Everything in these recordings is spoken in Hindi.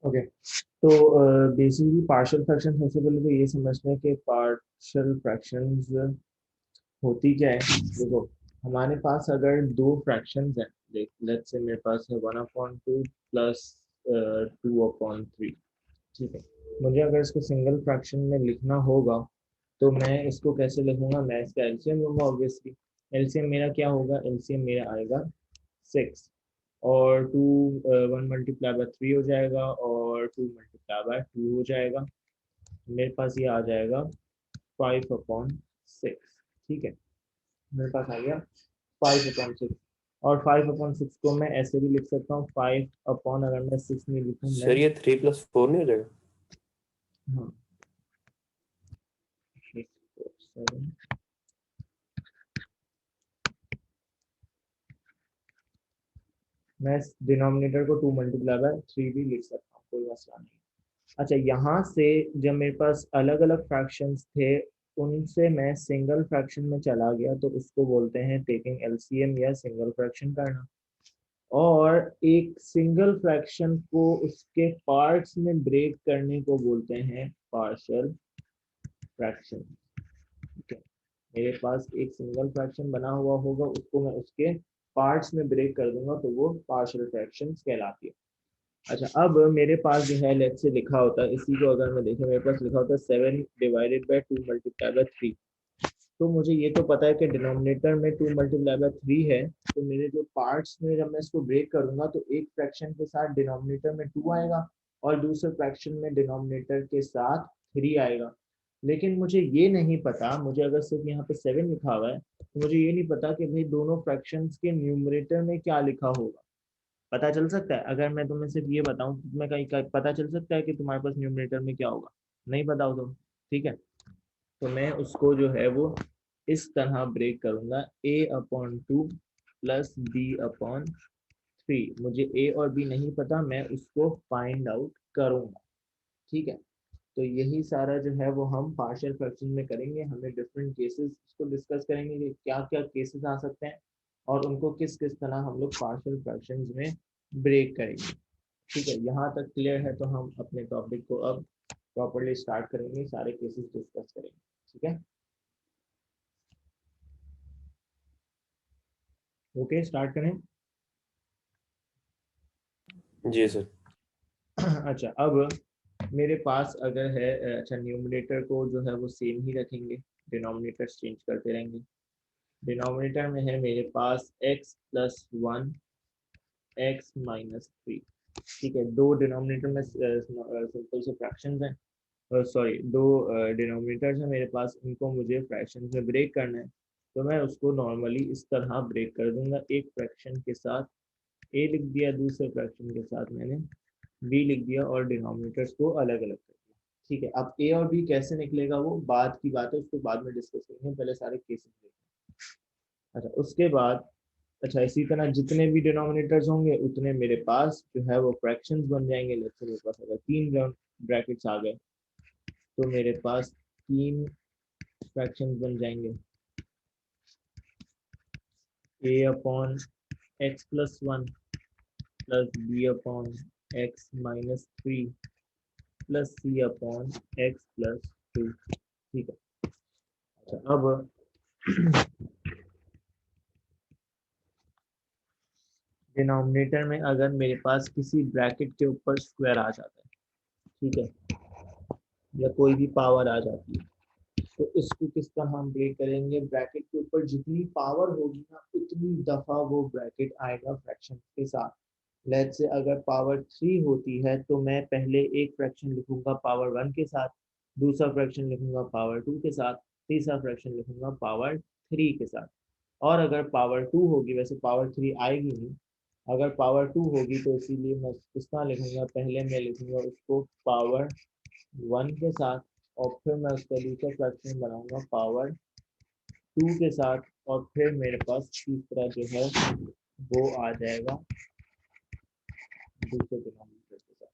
ओके। तो बेसिकली पार्शियल फ्रैक्शन, सबसे पहले तो ये समझते हैं कि पार्शियल फ्रैक्शंस होती क्या है। देखो, हमारे पास अगर दो फ्रैक्शंस हैं, देख लेट्स से मेरे पास है 1/2 प्लस 2/3। ठीक है, मुझे अगर इसको सिंगल फ्रैक्शन में लिखना होगा तो मैं इसको कैसे लिखूंगा, मैं इसका एलसीएम लूंगा ऑब्वियसली। एलसीएम मेरा क्या होगा, एलसीएम मेरा आएगा 6, और 2 1 मल्टीप्लाई बाय 3 हो जाएगा, और 2 मल्टीप्लाई बाय 2 हो जाएगा। मेरे पास ये आ जाएगा 5/6। ठीक है, मेरे पास आ गया 5/6। और 5/6 को मैं ऐसे भी लिख सकता हूँ, 5 अपॉन, अगर मैं 6 नहीं लिखूँ मैं। सर ये 3+4 नहीं हो जाएगा? हाँ, 6 4 7। मैं डिनोमिनेटर को 2 मल्टीप्लाई बाय 3 भी लिख सकता हूँ, कोई मसला नहीं। अच्छा, यहाँ से जब मेरे पास अलग अलग फ्रैक्शंस थे, उनसे मैं सिंगल फ्रैक्शन में चला गया, तो उसको बोलते हैं टेकिंग एलसीएम या सिंगल फ्रैक्शन करना। और एक सिंगल फ्रैक्शन को उसके पार्ट्स में ब्रेक करने को बोलते हैं पार्शियल फ्रैक्शन। ठीक है, मेरे पास एक सिंगल फ्रैक्शन बना हुआ होगा, उसको मैं उसके पार्ट्स में ब्रेक कर दूंगा, तो वो पार्शियल फ्रैक्शन कहलाती है। अच्छा, अब मेरे पास जो है लेट से लिखा होता है, इसी को अगर मैं देखें, मेरे पास लिखा होता है 7/2 मल्टीप्लाई बाय 3। तो मुझे ये तो पता है कि डिनोमिनेटर में 2 मल्टीप्लाई बाय 3 है। तो मेरे जो पार्ट्स में जब मैं इसको ब्रेक करूंगा, तो एक फ्रैक्शन के साथ डिनोमिनेटर में 2 आएगा, और दूसरे फ्रैक्शन में डिनोमिनेटर के साथ 3 आएगा। लेकिन मुझे ये नहीं पता, मुझे अगर सिर्फ यहाँ पे 7 लिखा हुआ है, तो मुझे ये नहीं पता कि भाई दोनों फ्रैक्शंस के न्यूमरेटर में क्या लिखा होगा। पता चल सकता है अगर मैं तुम्हें सिर्फ ये बताऊं, तो तुम्हें कहीं पता चल सकता है कि तुम्हारे पास न्यूमरेटर में क्या होगा? नहीं पता हो तो ठीक है, तो मैं उसको जो है वो इस तरह ब्रेक करूंगा, a/2 प्लस b/3। मुझे a और b नहीं पता, मैं उसको फाइंड आउट करूंगा। ठीक है, तो यही सारा जो है वो हम पार्शियल फ्रैक्शन में करेंगे। हमें डिफरेंट केसेस को डिस्कस करेंगे कि क्या क्या केसेस आ सकते हैं, और उनको किस किस तरह हम लोग पार्शियल फ्रैक्शंस में ब्रेक करेंगे। ठीक है, यहाँ तक क्लियर है, तो हम अपने टॉपिक को अब प्रॉपरली स्टार्ट करेंगे, सारे केसेस डिस्कस करेंगे। ठीक है, ओके, स्टार्ट करें। जी सर। अच्छा, अब मेरे पास अगर है, अच्छा न्यूमरेटर को जो है वो सेम ही रखेंगे, डिनोमिनेटर चेंज करते रहेंगे। डिनोमिनेटर में है मेरे पास x+1 x-3। ठीक है, दो डिनोमिनेटर में सिंपल से फ्रैक्शंस हैं, सॉरी दो डिनोमिनेटर्स हैं मेरे पास, इनको मुझे फ्रैक्शंस में ब्रेक करना है। तो मैं उसको नॉर्मली इस तरह ब्रेक कर दूंगा, एक फ्रैक्शन के साथ a लिख दिया, दूसरे फ्रैक्शन के साथ मैंने b लिख दिया, और डिनोमिनेटर्स को अलग अलग कर दिया। ठीक है, अब a और b कैसे निकलेगा वो बाद की बात है, उसको बाद में डिस्कस करेंगे, पहले सारे केसेस देखते हैं। अच्छा, उसके बाद, अच्छा इसी तरह जितने भी डिनोमिनेटर्स होंगे उतने मेरे पास जो है वो फ्रैक्शंस बन जाएंगे। लेट्स से मेरे पास अगर 3 ब्रैकेट्स आ गए, तो मेरे पास 3 फ्रैक्शंस बन जाएंगे, a/x+1 plus b/x-3 plus c/x+2। ठीक है, अच्छा अब डिनोमिनेटर में अगर मेरे पास किसी ब्रैकेट के ऊपर स्क्वायर आ जाता है, ठीक है, या कोई भी पावर आ जाती है, तो इसको किस तरह हम ब्रेक करेंगे, ब्रैकेट के ऊपर जितनी पावर होगी ना, उतनी दफा वो ब्रैकेट आएगा फ्रैक्शन के साथ। लेट्स से अगर पावर 3 होती है, तो मैं पहले एक फ्रैक्शन लिखूंगा पावर 1 के साथ, दूसरा फ्रैक्शन लिखूंगा पावर 2 के साथ, तीसरा फ्रैक्शन लिखूंगा पावर 3 के साथ। और अगर पावर 2 होगी, वैसे पावर 3 आएगी नहीं, अगर पावर 2 होगी तो इसीलिए मैं किस तरह लिखूंगा, पहले मैं लिखूंगा उसको पावर 1 के साथ, और फिर मैं उसका दूसरा फ्रैक्शन बनाऊंगा पावर 2 के साथ, और फिर मेरे पास तीसरा जो है वो आ जाएगा दूसरे डिनोमिनेटर के साथ।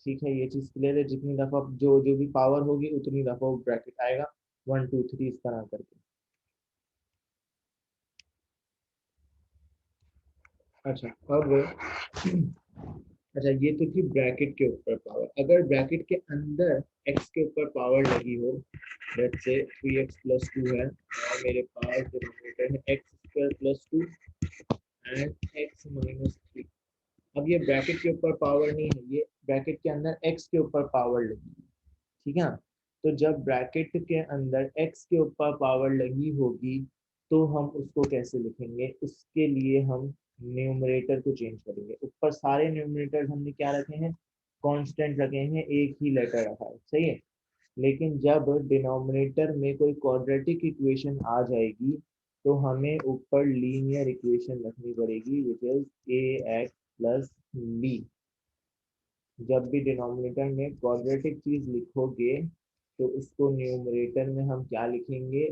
ठीक है, ये चीज क्लियर है, जितनी दफा जो जो भी पावर होगी उतनी दफा वो ब्रैकेट आएगा, 1 2 3 इस तरह करके। अच्छा, अब अच्छा ये तो थी ब्रैकेट के ऊपर पावर। अगर ब्रैकेट के अंदर x के ऊपर पावर लगी हो, लेट्स से 3x प्लस 2 है और मेरे पास डिनोमिनेटर है x square plus 2 and x minus 3। अब ये ब्रैकेट के ऊपर पावर नहीं है, ये ब्रैकेट के अंदर x के ऊपर पावर लगी है, ठीक है। तो जब ब्रैकेट के अंदर x के ऊपर पावर लगी होगी तो हम उसको कैसे लिखेंगे, उसके लिए हम न्यूमरेटर को चेंज करेंगे। ऊपर सारे न्यूमरेटर हमने क्या रखे हैं, कांस्टेंट रखे हैं, एक ही लेटर रखा है, सही है। लेकिन जब डिनोमिनेटर में कोई क्वाड्रेटिक इक्वेशन आ जाएगी तो हमें ऊपर लीनियर इक्वेशन रखनी पड़ेगी, which is a x plus b. जब भी डिनोमिनेटर में क्वाड्रेटिक चीज लिखोगे तो उसको न्यूमरेटर में हम क्या लिखेंगे,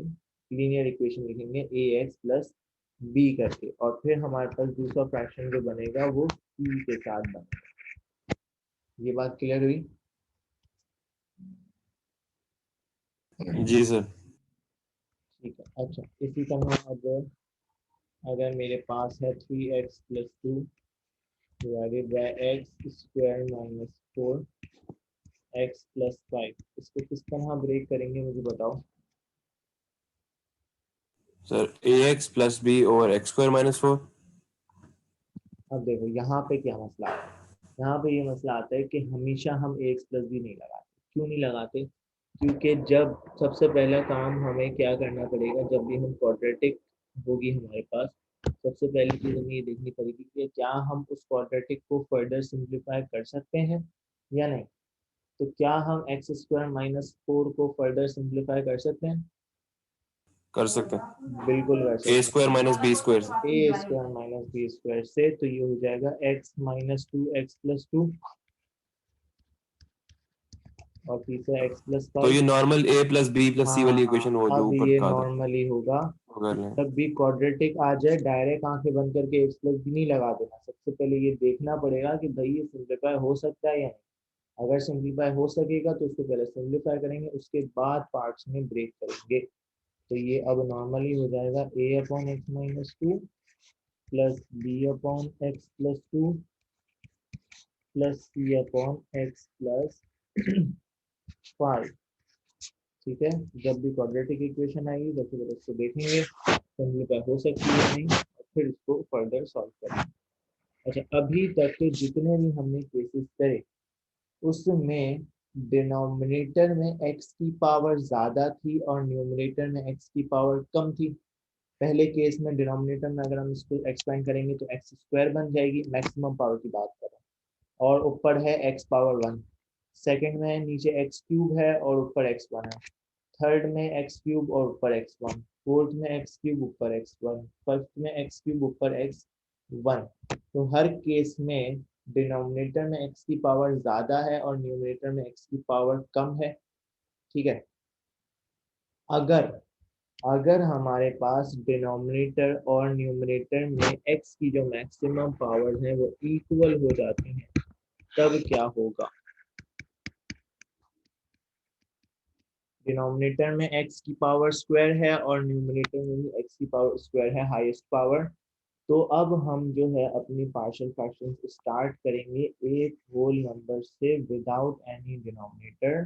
लीनियर इक्वेशन लिखेंगे ए एक्स प्लस बी करके, और फिर हमारे पास दूसरा फ्रैक्शन जो बनेगा वो सी के साथ बनेगा। ये बात क्लियर हुई? जी सर। ठीक है। अच्छा इसी तरह अब अगर मेरे पास है 3x plus 2 divided by x square minus 4 x plus 5, इसको किस तरह ब्रेक करेंगे मुझे बताओ। Sir ax plus B over x square minus 4। अब देखो यहाँ पे क्या मसला आता है, यहाँ पे ये मसला आता है कि हमेशा हम ए एक्स प्लस बी नहीं लगाते। क्यों नहीं लगाते? क्योंकि जब सबसे पहला काम हमें क्या करना पड़ेगा, जब भी हम क्वाड्रेटिक होगी हमारे पास, सबसे पहली चीज़ हमें ये देखनी पड़ेगी कि क्या हम उस क्वाड्रेटिक को फर्दर सिंप्लीफाई कर सकते हैं या नहीं। तो क्या हम एक्स स्क्वायर माइनस 4 को फर्दर सिंप्लीफाई कर सकते हैं? कर सकते हैं। बिल्कुल कर ए सकते स्क्वायर माइनस बी स्क्वायर से। हैं। ए स्क्वायर माइनस बी स्क्वायर से तो ये हो जाएगा एक्स माइनस 2 एक्स प्लस 2 और तीसरा एक्स प्लस तो 5। ये नॉर्मल ए प्लस बी प्लस सी वाली इक्वेशन वो हाँ जो अब ऊपर ये कहा था नॉर्मली होगा। वो कर लें। जब भी क्वाड्रेटिक आ जाए डायरेक्ट आंखें बंद करके एक्स प्लस भी नहीं लगा देना, सबसे पहले ये देखना पड़ेगा कि भाई ये सिंप्लीफाई हो सकता है या नहीं। अगर सिंप्लीफाई हो सकेगा तो उसको पहले सिंप्लीफाई करेंगे, उसके बाद पार्ट्स में ब्रेक करेंगे। तो ये अब नॉर्मली हो जाएगा A upon X minus 2 plus B upon X plus 2 plus C upon X plus 5। ठीक है। जब भी क्वाड्रेटिक इक्वेशन आएगी सबसे पहले इसको देखेंगे सिंप्लीफाई हो सकती है नहीं, और फिर इसको फर्दर सॉल्व करेंगे। अच्छा अभी तक के जितने भी हमने केसेस करे उसमें डिनोमिनेटर में x की पावर ज्यादा थी और न्यूमरेटर में x की पावर कम थी। पहले केस में डिनोमिनेटर में अगर हम इसको एक्सपेंड करेंगे तो एक्स स्क्वायर बन जाएगी, मैक्सिमम पावर की बात करें, और ऊपर है एक्स पावर 1। सेकेंड में नीचे एक्स क्यूब है और ऊपर एक्स 1 है। थर्ड में एक्स क्यूब और ऊपर एक्स 1। फोर्थ में एक्स क्यूब ऊपर एक्स 1। फर्स्ट में एक्स क्यूब ऊपर एक्स 1। तो हर केस में डिनोमिनेटर में एक्स की पावर ज्यादा है और न्यूमरेटर में एक्स की पावर कम है, ठीक है। अगर अगर हमारे पास डिनोमिनेटर और न्यूमरेटर में एक्स की जो मैक्सिमम पावर्स हैं वो इक्वल हो जाती हैं तब क्या होगा। डिनोमिनेटर में एक्स की पावर स्क्वायर है और न्यूमरेटर में भी एक्स की पावर स्क्वायर है, हाईएस्ट पावर। तो अब हम जो है अपनी पार्शियल फ्रैक्शन स्टार्ट करेंगे एक होल नंबर से विदाउट एनी डिनोमिनेटर।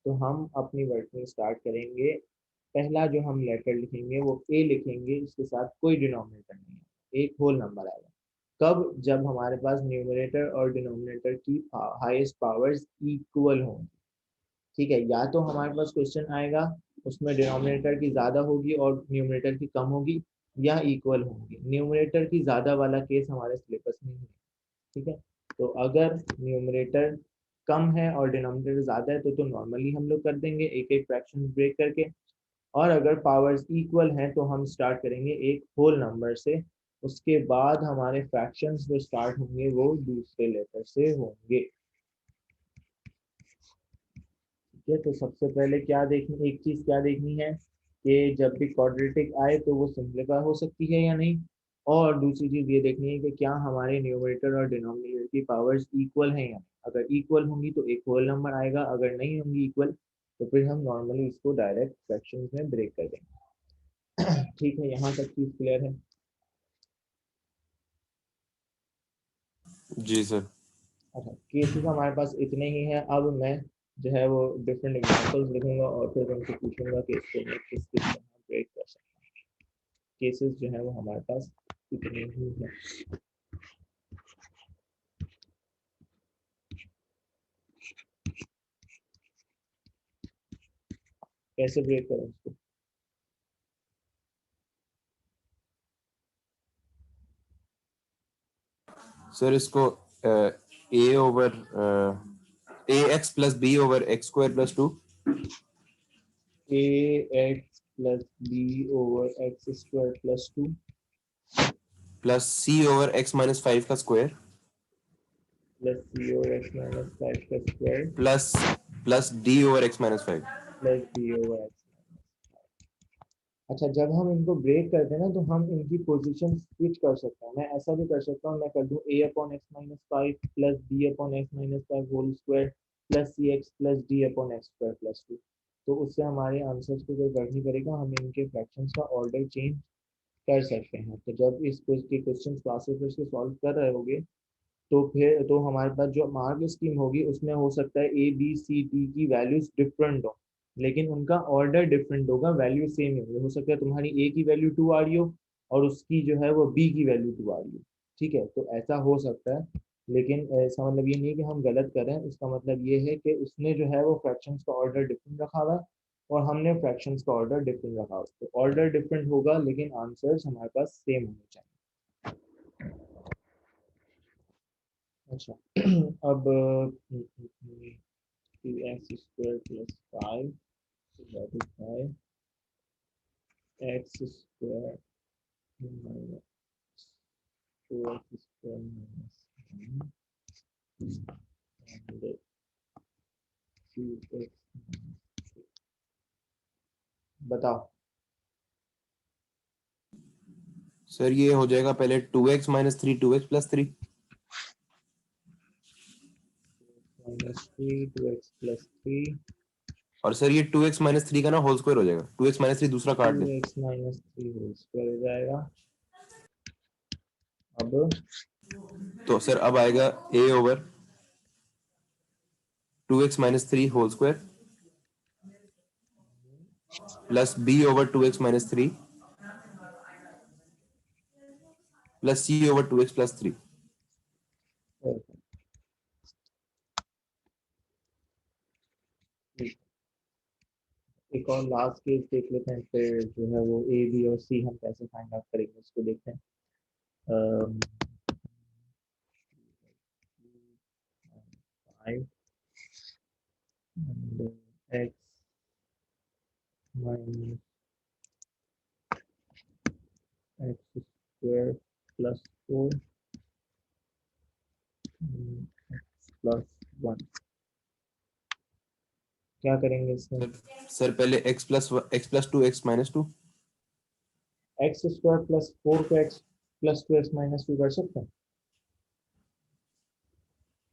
तो हम अपनी वर्किंग स्टार्ट करेंगे। पहला जो हम लेटर लिखेंगे वो ए लिखेंगे, इसके साथ कोई डिनोमिनेटर नहीं है, एक होल नंबर आएगा। कब? जब हमारे पास न्यूमरेटर और डिनोमिनेटर की हाईएस्ट पावर्स इक्वल होंगी, ठीक है। या तो हमारे पास क्वेश्चन आएगा उसमें डिनोमिनेटर की ज़्यादा होगी और न्यूमरेटर की कम होगी, या इक्वल होंगी। न्यूमरेटर की ज़्यादा वाला केस हमारे सिलेबस में ही है, ठीक है। तो अगर न्यूमरेटर कम है और डिनोमिनेटर ज़्यादा है तो नॉर्मली हम लोग कर देंगे एक एक फ्रैक्शन ब्रेक करके। और अगर पावर्स इक्वल हैं तो हम स्टार्ट करेंगे एक होल नंबर से। उसके बाद हमारे फ्रैक्शंस जो स्टार्ट होंगे वो दूसरे लेटर से होंगे, ठीक है। तो सबसे पहले क्या देखनी, एक चीज क्या देखनी है कि जब भी क्वाड्रेटिक आए तो वो सिंप्लीफाई हो सकती है या नहीं। और दूसरी चीज ये देखनी है कि क्या हमारे न्यूमरेटर और डिनोमिनेटर की पावर्स इक्वल हैं या नहीं। अगर इक्वल होंगी तो एक होल नंबर आएगा, अगर नहीं होंगी इक्वल तो फिर हम नॉर्मली इसको डायरेक्ट फ्रैक्शंस में ब्रेक कर देंगे। ठीक है, यहाँ तक चीज क्लियर है। जी सर। अच्छा, केसेस हमारे पास इतने ही हैं। अब मैं जो है वो डिफरेंट एग्जांपल्स लिखूंगा और फिर उनसे पूछूंगा कि इसको मैं किस किस तरह ब्रेक कर सकता हूँ। केसेस जो है वो हमारे पास इतने ही हैं। कैसे ब्रेक करें इसको? सर इसको A over A x plus B over x square plus 2 A x plus B over x square plus 2 plus C over X minus 5 का square plus C over X minus 5 का square plus plus D over X minus 5। Plus B over X. अच्छा, जब हम इनको ब्रेक करते हैं ना तो हम इनकी पोजीशन स्विच कर सकते हैं। मैं ऐसा भी कर सकता हूँ, मैं कर दूँ A upon X minus 5 plus B upon X minus 5 whole square plus C X plus D upon X square plus 2। तो उससे हमारे आंसर्स को कोई फर्क नहीं पड़ेगा, हम इनके फ्रैक्शंस का ऑर्डर चेंज कर सकते हैं। तो जब इस क्विज के क्वेश्चन क्लासेस से सॉल्व कर रहे होगे तो फिर तो हमारे पास जो मार्क स्कीम होगी उसमें हो सकता है ए बी सी डी की वैल्यूज डिफरेंट हो, लेकिन उनका ऑर्डर डिफरेंट होगा, वैल्यू सेम ही होगी। हो सकता है तुम्हारी ए की वैल्यू 2 आ रही हो और उसकी जो है वो बी की वैल्यू 2 आ रही हो। ठीक है, तो ऐसा हो सकता है। लेकिन इसका मतलब ये नहीं कि हम गलत कर रहे हैं, इसका मतलब ये है कि उसने जो है वो फ्रैक्शंस का ऑर्डर डिफरेंट रखा हुआ है और हमने फ्रैक्शंस का ऑर्डर डिफरेंट रखा हुआ है। तो ऑर्डर डिफरेंट होगा लेकिन आंसर्स हमारे पास सेम होने चाहिए। अच्छा, अब 2x square plus 5 divided by x square minus 4x square minus 1 and 2x minus 3। बताओ। सर ये हो जाएगा पहले 2x minus 3 2x plus 3 minus 3 2x plus 3 और सर ये 2x माइनस 3 का ना होल स्क्वायर हो जाएगा। 2x माइनस 3 दूसरा काट दे 2x माइनस 3 होल स्क्वायर हो जाएगा। अब तो सर अब आएगा a over 2x minus 3 whole square plus b over 2x minus 3 plus c over 2x plus 3। एक और लास्ट केस देख लेते हैं, फिर जो है वो ए बी और सी हम कैसे फाइंड आउट करेंगे उसको देखते हैं। um, 5 and x minus x square plus 4 x plus 1। क्या करेंगे इसमें? सर पहले x plus 2 x minus 2। X square plus 4 को एक्स प्लस 2 एक्स माइनस 2 कर सकते हैं।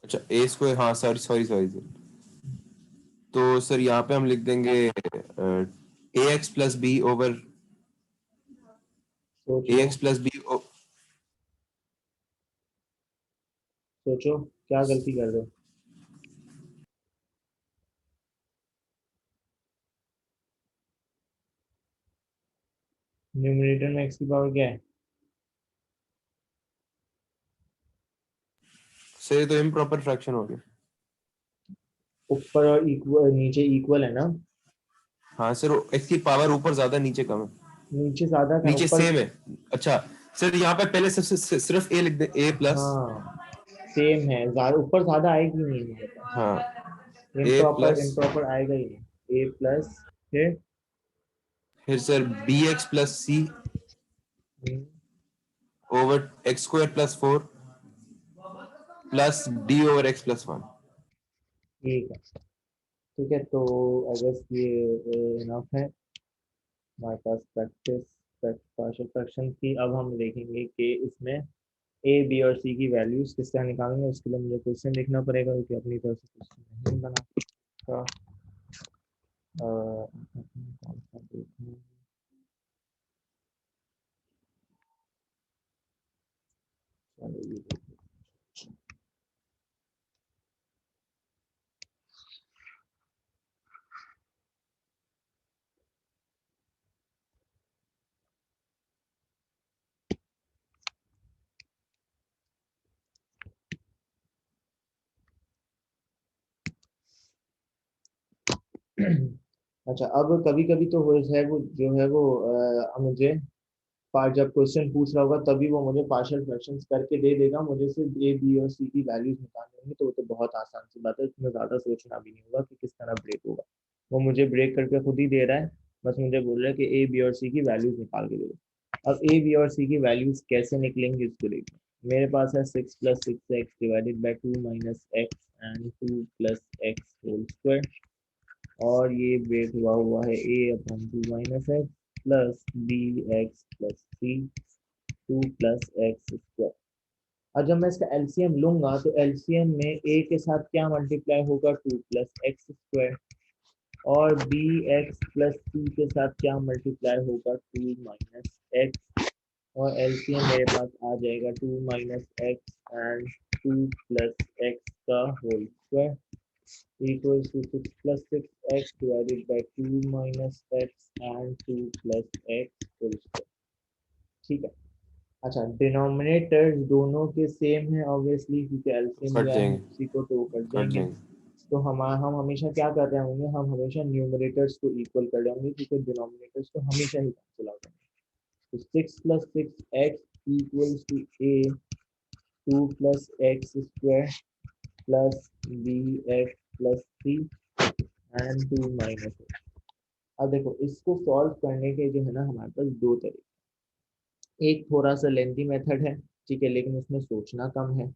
अच्छा a स्क्वायर, हाँ सॉरी सॉरी सॉरी सर। तो सर यहाँ पे हम लिख देंगे ए एक्स प्लस बी ओवर सोच ए लो, एक्स प्लस बी। सोचो क्या गलती कर रहे हो। न्यूमरेटर में एक्स की पावर क्या है? सर ये तो इम्प्रॉपर फ्रैक्शन हो गया। ऊपर और इक्वल नीचे इक्वल है ना? हाँ सर एक्स की पावर ऊपर ज्यादा नीचे कम है। नीचे ज्यादा का नीचे ऊपर। सेम है। अच्छा सर यहाँ पे पहले सबसे सिर्फ ए लिख दे ए प्लस। हाँ, सेम है, ज्यादा ऊपर ज्यादा आएगी नहीं हमारे पास। हाँ ए इम्प्रॉपर प्लस इम्प्रॉपर आएगा ही नहीं। ए प्लस फिर फिर sir B x plus C over x square plus 4 plus D over X plus 1। ठीक है। ठीक है, तो आई गेस ये इनफ है हमारे पास प्रैक्टिस पार्शियल फ्रैक्शन की। अब हम देखेंगे कि इसमें ए बी और सी की वैल्यूज किस तरह निकालेंगे। उसके लिए मुझे क्वेश्चन लिखना पड़ेगा क्योंकि अपनी तरफ से क्वेश्चन नहीं बना। कौन सा देखना? चलो ये देखो। अच्छा, अब कभी कभी तो है वो जो है वो मुझे जब क्वेश्चन पूछ रहा होगा तभी वो मुझे पार्शियल फ्रैक्शंस करके दे देगा, मुझे सिर्फ ए बी और सी की वैल्यूज निकालनी होंगी, तो वो तो बहुत आसान सी बात है, इसमें ज़्यादा सोचना भी नहीं होगा कि किस तरह ब्रेक होगा। वो मुझे ब्रेक करके खुद ही दे रहा है, बस मुझे बोल रहा है कि ए बी और सी की वैल्यूज निकाल के दे दो। अब ए बी और सी की वैल्यूज कैसे निकलेंगी इसको देखो। मेरे पास है 6 + 6x divided by 2 - x and 2 + x whole square, और ये ब्रेक हुआ है a/2 - x plus B x plus C 2 + x square. और जब मैं इसका एलसीएम लूंगा तो एलसीएम में a के साथ क्या मल्टीप्लाई होगा, 2 + x स्क्वायर, और बी एक्स प्लस सी के साथ क्या मल्टीप्लाई होगा, 2 - x, और एलसीएम मेरे पास आ जाएगा 2 - x एंड 2 + x का whole square equals to 6 + 6x divided by 2 - x and 2 + x whole square। ठीक है। अच्छा, डिनोमिनेटर्स दोनों के सेम है ऑब्वियसली, क्योंकि एलसीएम कट लिया है जाएंगे, उसी को, तो वो कट कट जाएंगे। जाएंगे। तो हम हमेशा क्या कर रहे होंगे, हम हमेशा न्यूमरेटर्स को इक्वल कर रहे होंगे, क्योंकि डिनोमिनेटर्स को हमेशा ही कैंसिल आउट होंगे। तो 6 + 6x equals to a 2 + x square plus B x plus c and 2 - x। अब देखो, इसको सॉल्व करने के जो है ना हमारे पास दो तरीके, एक थोड़ा सा लेंथी मेथड है, ठीक है, लेकिन उसमें सोचना कम है।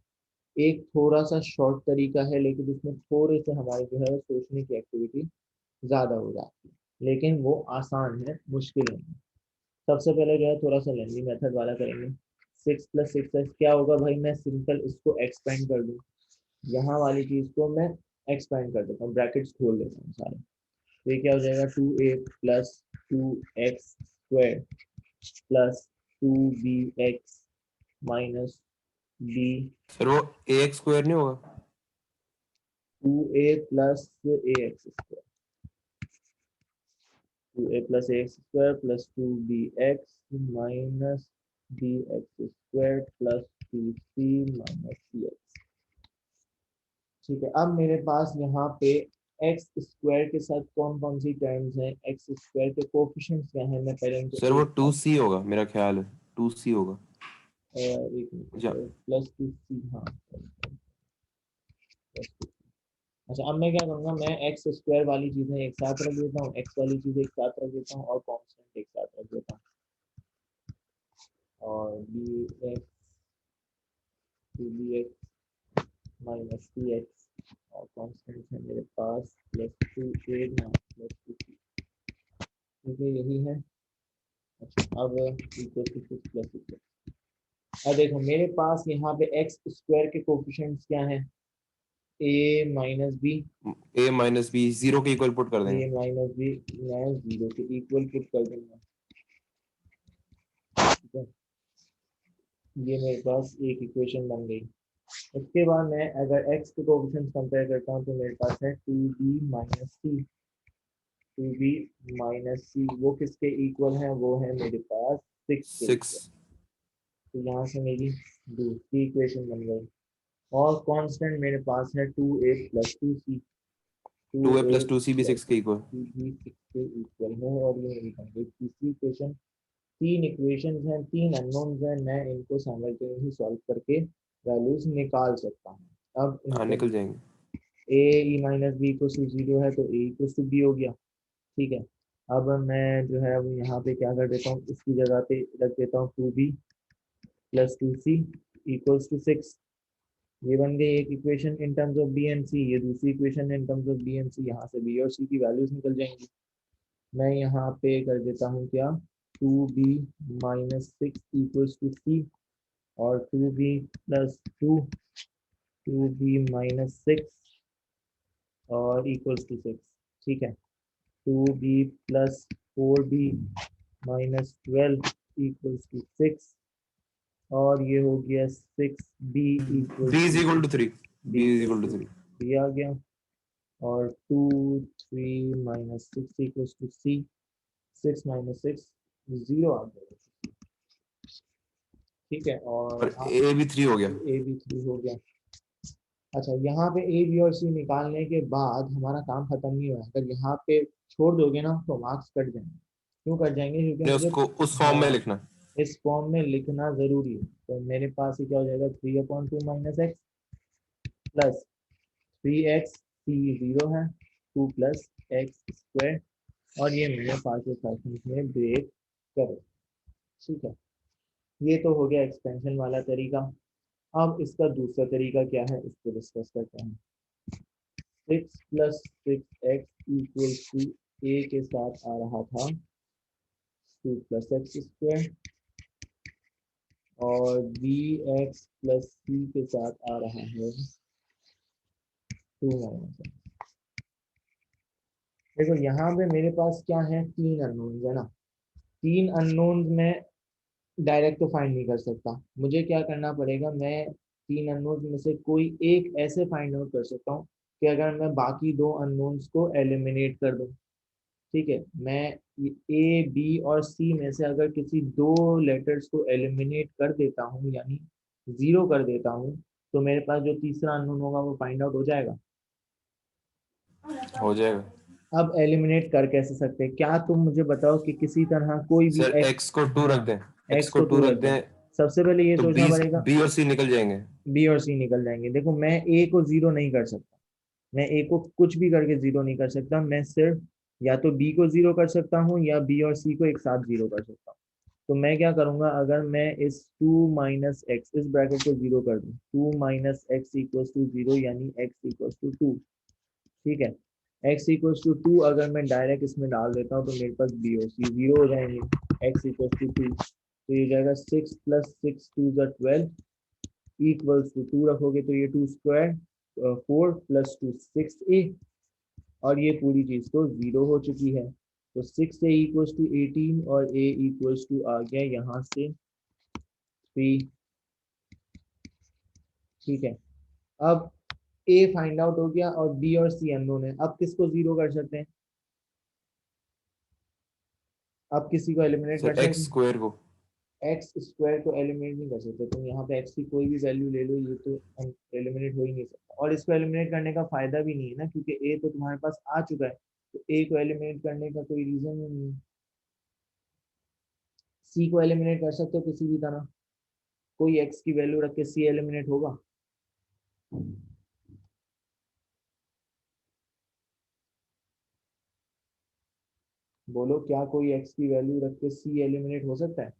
एक थोड़ा सा शॉर्ट तरीका है, लेकिन उसमें थोड़े से हमारे जो है सोचने की एक्टिविटी ज़्यादा हो जाती है, लेकिन वो आसान है, मुश्किल नहीं है। सबसे पहले जो है थोड़ा सा लेंथी मेथड वाला करेंगे। 6 + 6x क्या होगा भाई, मैं सिंपल इसको एक्सपेंड कर दूँ, यहाँ वाली चीज़ को मैं एक्सपेंड कर देता हूँ, ब्रैकेट्स खोल देता हूँ सारे। तो ये क्या हो जाएगा, 2a + 2x² plus 2bx minus b, sir वो ax स्क्वायर नहीं होगा? 2a + ax², 2a + ax² plus 2bx minus bx² plus 2c minus cx। ठीक है, अब मेरे पास यहाँ पे एक्स स्क्वायर के साथ कौन कौन सी टर्म्स हैं, एक्स स्क्वायर के कोफिशिएंट्स क्या हैं, मैं पहले इनको सर वो एक टू साथ सी होगा, मेरा ख्याल है 2c होगा। एक जा मिनट, +2c, हाँ +2c। अच्छा, अब मैं क्या करूँगा, मैं एक्स स्क्वायर वाली चीज़ें एक साथ रख देता हूँ, एक्स वाली चीज़ें एक साथ रख देता हूँ, और कॉन्स्टेंट एक साथ रख देता हूँ, और बी एक्स 2bx माइनस सी एक्स, और कॉन्स्टेंट है मेरे पास +2a +2c। ठीक है, यही है। अच्छा, अब इक्वल टू 6 + 6। अब देखो मेरे पास यहाँ पे एक्स स्क्वायर के कोफिशिएंट्स क्या हैं, a minus b, a minus b zero के इक्वल पुट कर a देंगे। माइनस बी मैं 0 के इक्वल पुट कर दूंगा। ठीक है, ये मेरे पास एक इक्वेशन बन गई। उसके बाद मैं अगर x के कोफिशिएंट्स कंपेयर करता हूँ तो मेरे पास है 2b - c वो किसके इक्वल है, वो है मेरे पास 6 के सिक्स। इक्वल। तो यहाँ से मेरी दूसरी इक्वेशन बन गई, और कांस्टेंट मेरे पास है 2a + 2c, 2a2a + 2c भी + 6 के इक्वल। 2c भी 6 के इक्वल है, और ये मेरी बन गई तीसरी इक्वेशन। तीन इक्वेशंस हैं, तीन अननोन्स हैं, मैं इनको साइमल्टेनियसली सॉल्व करके वैल्यूज निकाल सकता हूँ। अब हाँ इनको निकल जाएंगे। a - b = 0 है, तो a = b हो गया। ठीक है, अब मैं जो है वो यहाँ पे क्या कर देता हूँ, इसकी जगह पे रख देता हूँ 2b + 2c = 6। ये बन गई एक equation in terms of B and C, ये दूसरी equation in terms of B and C, यहाँ से बी और सी की वैल्यूज निकल जाएंगी। मैं यहाँ पे कर देता हूँ क्या, 2b - 6 = c, और 2b + 2 2b - 6 और = 6। ठीक है, 2b + 4b - 12 = 6, और ये हो गया 6b b = is equal to 3। b b is equal to = 3। 3 आ गया, और 2 3 - 6 = c, 6 - 6 0 आ गया। ठीक है, और और a भी 3 हो गया। ए भी 3 हो गया। अच्छा, यहाँ पे ए बी और सी निकालने के बाद हमारा काम खत्म नहीं हुआ। अगर यहाँ पे छोड़ दोगे ना तो मार्क्स कट जाएंगे। क्यों कट जाएंगे? क्योंकि ने मुझे उसको उस फॉर्म में हाँ लिखना। इस फॉर्म में लिखना जरूरी है। तो मेरे पास ये क्या हो जाएगा, 3/2 माइनस एक्स प्लस 3x, सी जीरो है, 2 प्लस एक्स स्क्वायर। और ये मेरे पार्शियल फ्रैक्शंस में ब्रेक करो। ठीक है, ये तो हो गया एक्सपेंशन वाला तरीका। अब इसका दूसरा तरीका क्या है, इसको डिस्कस करते हैं। 6 + 6x इक्वल टू ए के साथ आ रहा था 2 प्लस एक्स स्क्वायर, और बी एक्स प्लस सी के साथ आ रहा है 2 माइनस एक्स। देखो यहाँ पे मेरे पास क्या है, 3 अननोन्स है ना। 3 अननोन्स में डायरेक्ट तो फाइंड नहीं कर सकता। मुझे क्या करना पड़ेगा, मैं 3 अननोन्स में से कोई एक ऐसे फाइंड आउट कर सकता हूँ कि अगर मैं बाकी 2 अननोन्स को एलिमिनेट कर दूं। ठीक है, मैं ए बी और सी में से अगर किसी 2 लेटर्स को एलिमिनेट कर देता हूँ, यानी जीरो कर देता हूँ, तो मेरे पास जो तीसरा अननोन होगा वो फाइंड आउट हो जाएगा। हो जाएगा अब एलिमिनेट कर कैसे सकते हैं, क्या तुम मुझे बताओ कि किसी तरह कोई भी सर। एक्स। एक्स को 2 रख हाँ, दें, एक्स एक्स को को 2 2 रख रख दें। दें सबसे पहले ये तो सोचना बी पड़ेगा, बी और सी निकल जाएंगे। बी और सी निकल जाएंगे। देखो मैं ए को जीरो नहीं कर सकता, मैं ए को कुछ भी करके जीरो नहीं कर सकता। मैं सिर्फ या तो बी को जीरो कर सकता हूँ या बी और सी को एक साथ जीरो कर सकता हूँ। तो मैं क्या करूंगा, अगर मैं इस 2 माइनस एक्स, इस ब्रैकेट को जीरो कर दूं, 2 minus x equals to zero, यानी एक्स इक्वल्स टू 2। ठीक है, एक्स इक्वल्स टू 2 अगर मैं डायरेक्ट इसमें डाल देता हूँ तो मेरे पास बी और सी जीरो हो जाएंगे। एक्स इक्वल्स टू 2, तो ये हो जाएगा 6 + 6 2 12 इक्वल्स टू 2 रखोगे तो ये 2 स्क्वायर 4 + 2 6a। और ये पूरी चीज तो जीरो हो चुकी है। तो 6a इक्वल्स टू 18 और a इक्वल्स टू आ गया यहाँ से 3। ठीक है, अब ए फाइंड आउट हो गया और बी और सी अननोन है। अब किसको जीरो कर सकते हैं, अब किसी को एलिमिनेट कर सर सकते एक्स हैं। स्क्वायर को। एक्स स्क्वायर को एलिमिनेट नहीं कर सकते तुम, यहाँ पे एक्स की कोई भी वैल्यू ले लो, ये तो एलिमिनेट हो ही नहीं सकता। और इसको एलिमिनेट करने का फायदा भी नहीं है ना, क्योंकि ए तो तुम्हारे पास आ चुका है, तो ए को एलिमिनेट करने का कोई रीजन ही नहीं है। सी को एलिमिनेट कर सकते हो किसी भी तरह, कोई एक्स की वैल्यू रख के सी एलिमिनेट होगा? बोलो, क्या कोई एक्स की वैल्यू रख के सी एलिमिनेट हो सकता है?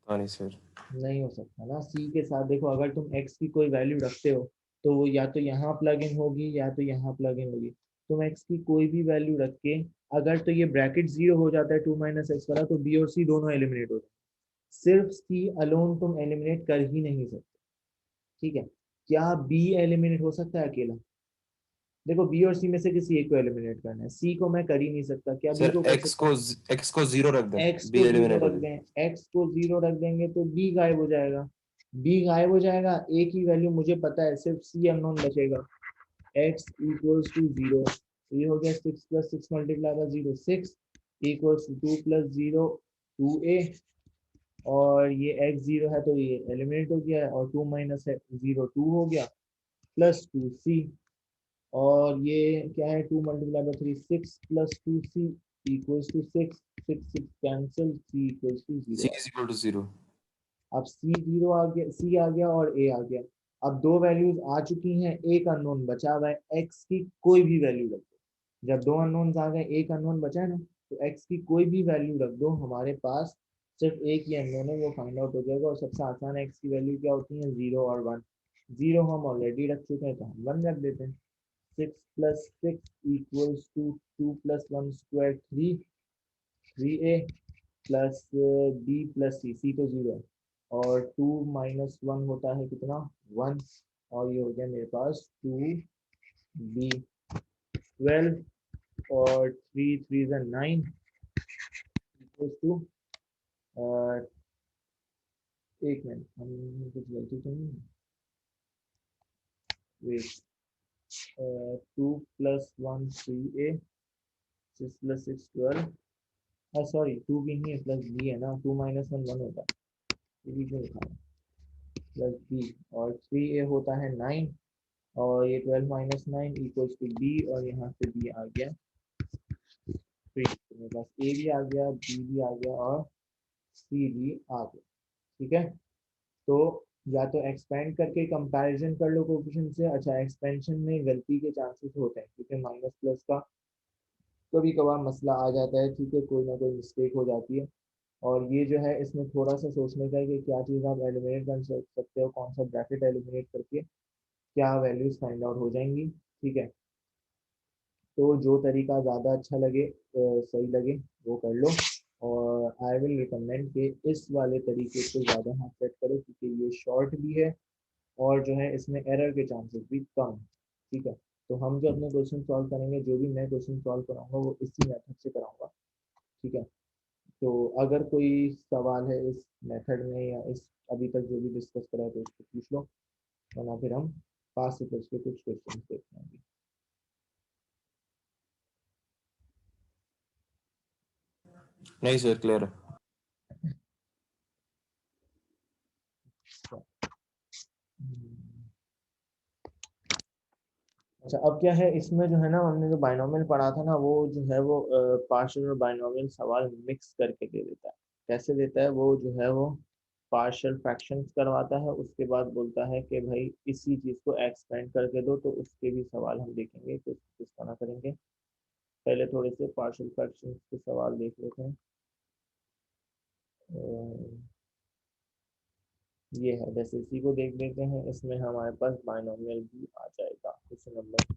हाँ नहीं सर। नहीं हो सकता ना। सी के साथ देखो, अगर तुम एक्स की कोई वैल्यू रखते हो तो वो या तो यहाँ प्लग इन होगी या तो यहाँ प्लग इन होगी। तुम एक्स की कोई भी वैल्यू रख के, अगर तो ये ब्रैकेट जीरो हो जाता है 2 माइनस एक्स वाला, तो बी और सी दोनों एलिमिनेट हो जाते हैं। सिर्फ सी अलोन तुम एलिमिनेट कर ही नहीं सकते। ठीक है, क्या बी एलिमिनेट हो सकता है अकेला? देखो बी और सी में से किसी एक को एलिमिनेट करना है, सी को मैं कर ही नहीं सकता, क्या बी सर को कर एक्स सकता को हूँ? एक्स को 0 रख दें, एक्स बी को जीरो एलिमिनेट हो रख जाए। दें, एक्स को जीरो रख देंगे तो बी गायब हो जाएगा। बी गायब हो जाएगा, ए की वैल्यू मुझे पता है, सिर्फ सी अननोन बचेगा। एक्स इक्वल्स टू जीरो, ये हो गया 6 + 6 multiply by zero 6 equals to 2 + 0 2a। और ये एक्स जीरो है तो ये एलिमिनेट हो गया है, और 2 माइनस 0 2 हो गया, प्लस 2c। और ये क्या है, 2 × 3 6 + 2c equals to 6 6 6 cancel, c equals to c 0। Is equal to 0। अब सी जीरो आ गया, सी आ गया और ए आ गया। अब दो वैल्यूज आ चुकी हैं, एक अननोन बचा हुआ है, एक्स की कोई भी वैल्यू रख दो। जब दो अननोन आ गए, एक अननोन बचा है ना, तो एक्स की कोई भी वैल्यू रख दो, हमारे पास सिर्फ एक ही अननोन है, वो फाइंड आउट हो जाएगा। और सबसे आसान एक्स की वैल्यू क्या होती है, 0 और 1। जीरो हम ऑलरेडी रख चुके हैं तो हम 1 रख देते हैं। 6 + 6 equals to 2 + 1 square 3a plus B plus C, C तो जीरो है, और 2 माइनस 1 होता है कितना, 1। और ये हो गया मेरे पास 2b 12 और 3 3 9 इक्वल्स टू, एक मिनट, हम कुछ गलती तो नहीं, वेट, 2 + 1 3a, 6 + 6 12, सॉरी 2 भी नहीं है, प्लस बी है ना, 2 माइनस 1 1 होता है, ये भी क्यों लिखा है, प्लस बी। और 3a होता है 9, और ये 12 माइनस 9 इक्वल्स टू बी, और यहाँ से बी आ गया 3। तो मेरे पास ए भी आ गया, बी भी आ गया और सी भी आ गया। ठीक है, तो या तो एक्सपेंड करके कंपैरिजन कर लो कोएफिशिएंट से। अच्छा, एक्सपेंशन में गलती के चांसेस होते हैं क्योंकि माइनस प्लस का कभी कभार मसला आ जाता है। ठीक है, कोई ना कोई मिस्टेक हो जाती है। और ये जो है इसमें थोड़ा सा सोचने का है कि क्या चीज़ आप एलिमिनेट कर सकते हो, कौन सा ब्रैकेट एलिमिनेट करके क्या वैल्यूज फाइंड आउट हो जाएंगी। ठीक है, तो जो तरीका ज़्यादा अच्छा लगे, सही लगे, वो कर लो। और आई विल रिकमेंड कि इस वाले तरीके से ज़्यादा हाथ सेट करो क्योंकि ये शॉर्ट भी है और जो है इसमें एरर के चांसेस भी कम हैं। ठीक है, तो हम जो अपने क्वेश्चन सॉल्व करेंगे, जो भी मैं क्वेश्चन सॉल्व कराऊंगा वो इसी मेथड से कराऊंगा। ठीक है, तो अगर कोई सवाल है इस मेथड में या इस अभी तक जो भी डिस्कस करा है तो उसको पूछ लो, वरना फिर हम पास पेपर्स के कुछ क्वेश्चन देखते हैं। नहीं सर, क्लियर है। अच्छा, अब क्या है इसमें जो है ना, हमने जो बाइनोमियल पढ़ा था ना, वो जो है वो पार्शियल और बाइनोमियल सवाल मिक्स करके दे देता है। कैसे देता है वो, जो है वो पार्शियल फ्रैक्शंस करवाता है, उसके बाद बोलता है कि भाई इसी चीज़ को एक्सपेंड करके दो। तो उसके भी सवाल हम देखेंगे कि किस तरह करेंगे। पहले थोड़े से पार्शियल फ्रैक्शंस के सवाल देख लेते हैं। ये है, जैसे इसी को देख लेते हैं। इसमें हमारे पास बाइनोमियल भी आ जाएगा क्वेश्चन नंबर।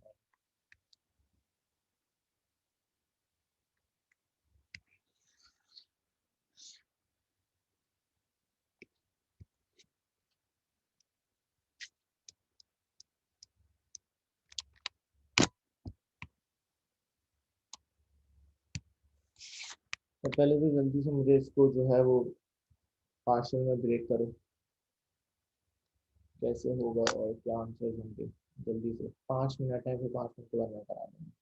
तो पहले तो जल्दी से मुझे इसको जो है वो पार्शियल में ब्रेक करो, कैसे होगा और क्या आंसर होंगे। जल्दी से, 5 मिनट है, फिर 5 मिनट के बाद मैं करा दूंगा।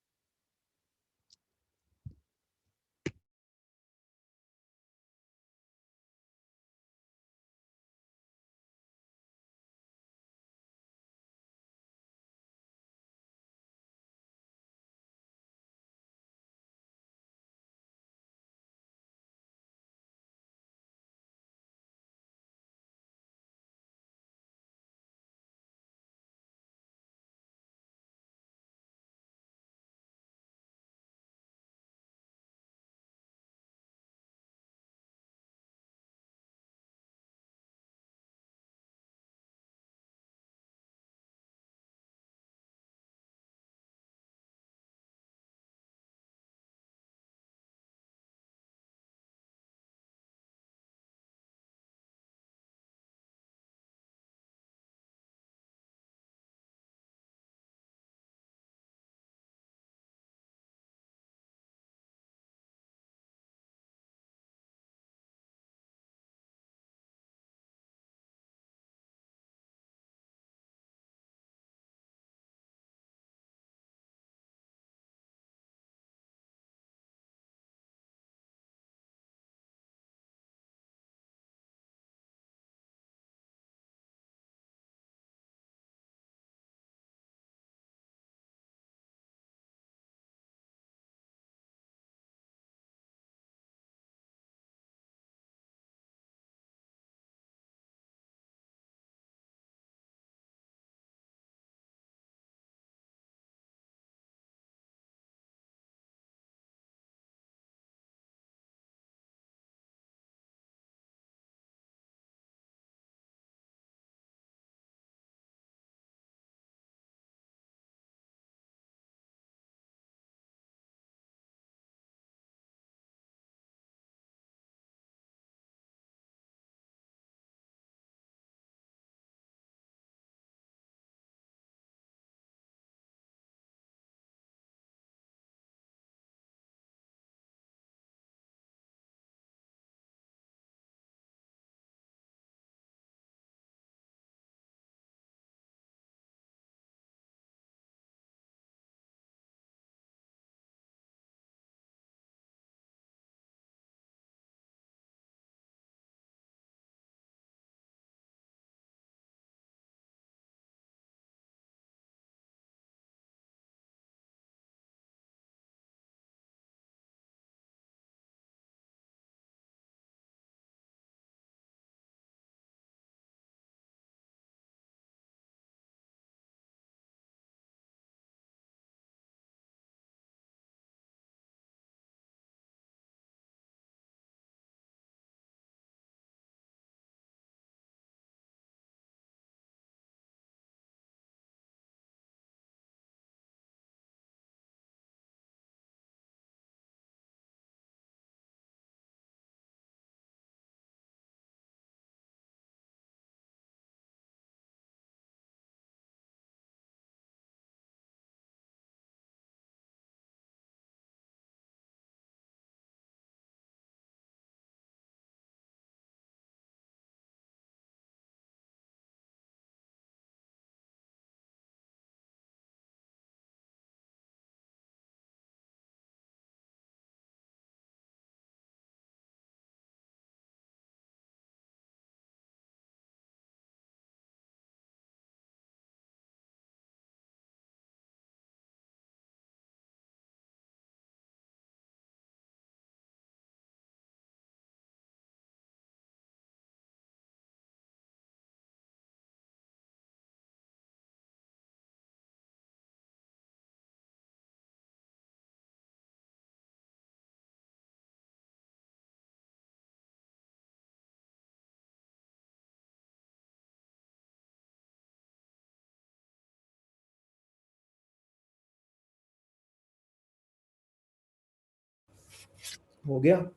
हो गया।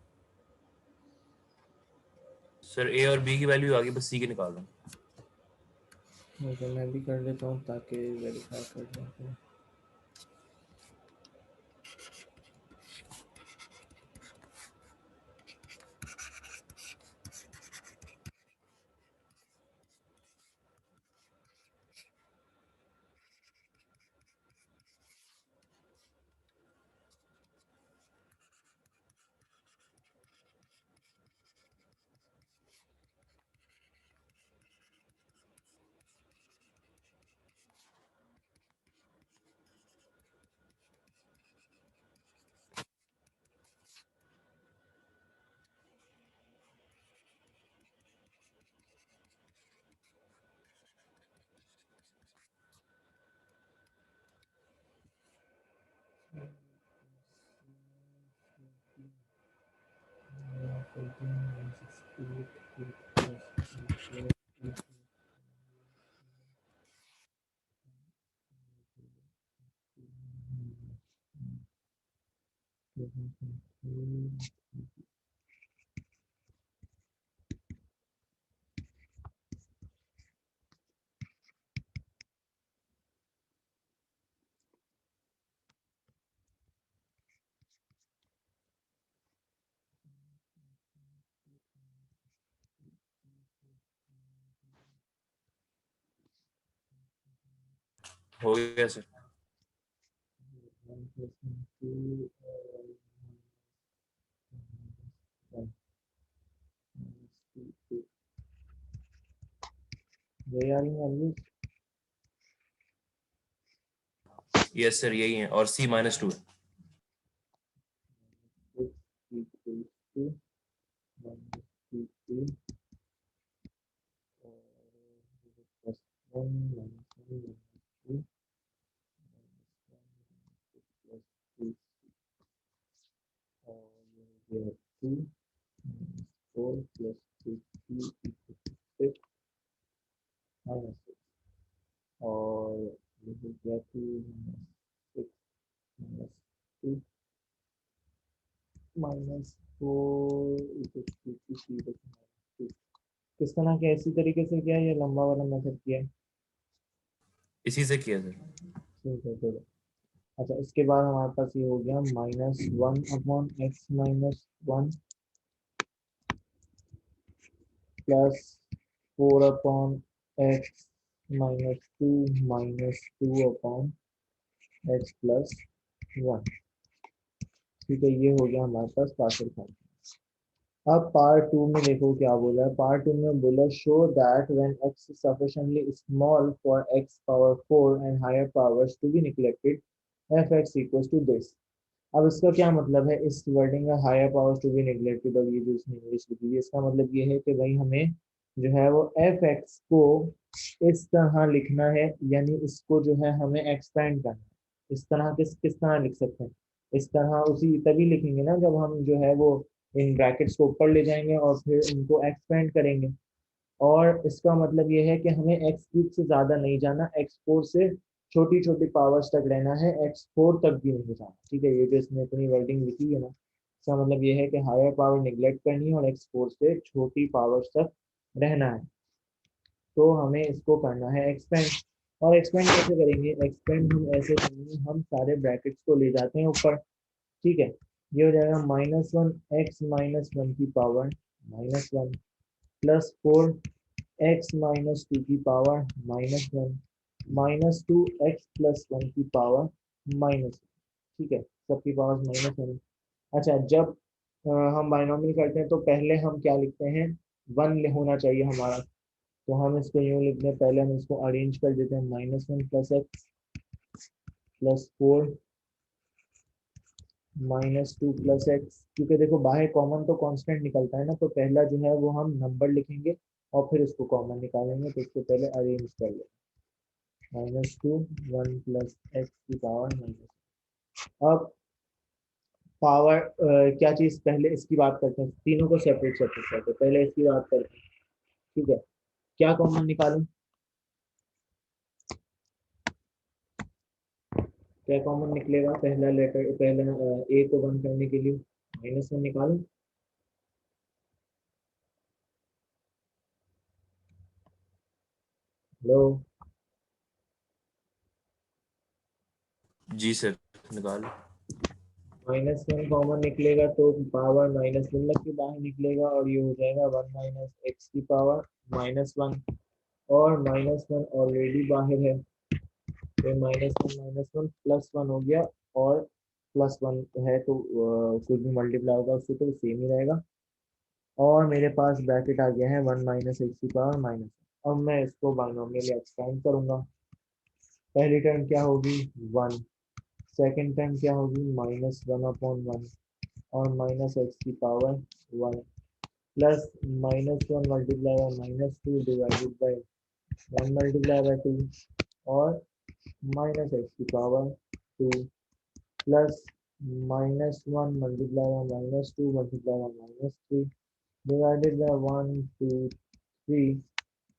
सर ए और बी की वैल्यू आ गई, बस सी की निकाल रहा हूँ। तो मैं भी कर लेता हूँ ताकि वेरीफाई कर लें। हो गया सर। यस सर यही है, और सी -2 है। और किस तरह के ऐसी तरीके से किया है या लंबा वाला मेथड किया है? इसी से किया सर। ठीक है चलो। अच्छा इसके बाद हमारे पास ये हो गया -1/x-1 प्लस 4/x-2 -2/x+1। ठीक है ये हो गया हमारे पास पार्शियल फंक्शन। अब पार्ट टू में देखो क्या बोला है। पार्ट टू में बोला show that when x is sufficiently small for x power 4 and higher powers to be neglected f(x) equals to this। अब इसका क्या मतलब है इस वर्डिंग का higher powers to be neglected, और ये जो इसने इंग्लिश लिखी है इसका मतलब ये है कि भाई हमें जो है वो f(x) को इस तरह लिखना है, यानी इसको जो है हमें एक्सपेंड करना है। इस तरह किस तरह लिख सकते हैं, इस तरह उसी तभी लिखेंगे ना जब हम जो है वो इन ब्रैकेट्स को ऊपर ले जाएंगे और फिर उनको एक्सपेंड करेंगे। और इसका मतलब ये है कि हमें x³ से ज्यादा नहीं जाना, x4 से छोटी छोटी पावर्स तक रहना है, x4 तक भी नहीं जाना। ठीक है ये जो इसने इतनी वर्डिंग लिखी है ना, इसका मतलब ये है कि हायर पावर निगलेक्ट करनी है और x4 से छोटी पावर्स तक रहना है। तो हमें इसको करना है एक्सपेंड। और एक्सपेंड कैसे करेंगे? एक्सपेंड हम ऐसे करेंगे, हम सारे ब्रैकेट्स को ले जाते हैं ऊपर। ठीक है ये हो जाएगा -1x-1 की पावर -1 +4x-2 की पावर -1 -2x+1 की पावर -1। ठीक है सबकी पावर -1। अच्छा जब हम बाइनोमियल करते हैं तो पहले हम क्या लिखते हैं, 1 होना चाहिए हमारा। तो हम इसको यूँ लिखते हैं, पहले हम इसको अरेंज कर देते हैं -1 + x +4 -2 + x, क्योंकि देखो बाहर कॉमन तो कांस्टेंट निकलता है ना, तो पहला जो है वो हम नंबर लिखेंगे और फिर उसको कॉमन निकालेंगे। तो इसको पहले अरेंज कर लें -2 1 + x की पावर -। अब पावर क्या चीज, पहले इसकी बात करते हैं, तीनों को सेपरेट सेपरेट करते हैं, पहले इसकी बात करते हैं। ठीक है क्या कॉमन निकालें, क्या कॉमन निकलेगा पहला लेटर, पहला ए को 1 करने के लिए माइनस वन निकालो। हेलो, जी सर, निकाल। माइनस वन कॉमन निकलेगा तो पावर माइनस वन के बाहर निकलेगा और ये हो जाएगा वन माइनस एक्स की पावर माइनस वन। और माइनस वन ऑलरेडी बाहर है तो माइनस वन प्लस वन हो गया। और प्लस वन है तो कुछ भी मल्टीप्लाई होगा उससे तो सेम ही रहेगा। और मेरे पास ब्रैकेट आ गया है वन माइनस एक्स की पावर माइनस। अब मैं इसको बाइनोमियल एक्सपेंड करूंगा। पहली टर्म क्या होगी, वन। सेकेंड टर्म क्या होगी, माइनस वन अपॉन वन और माइनस एक्स की power one plus minus one multiply by minus two divided by one multiply by to और माइनस एक्स की power two plus minus one multiply by minus two multiply by minus three divided by one two three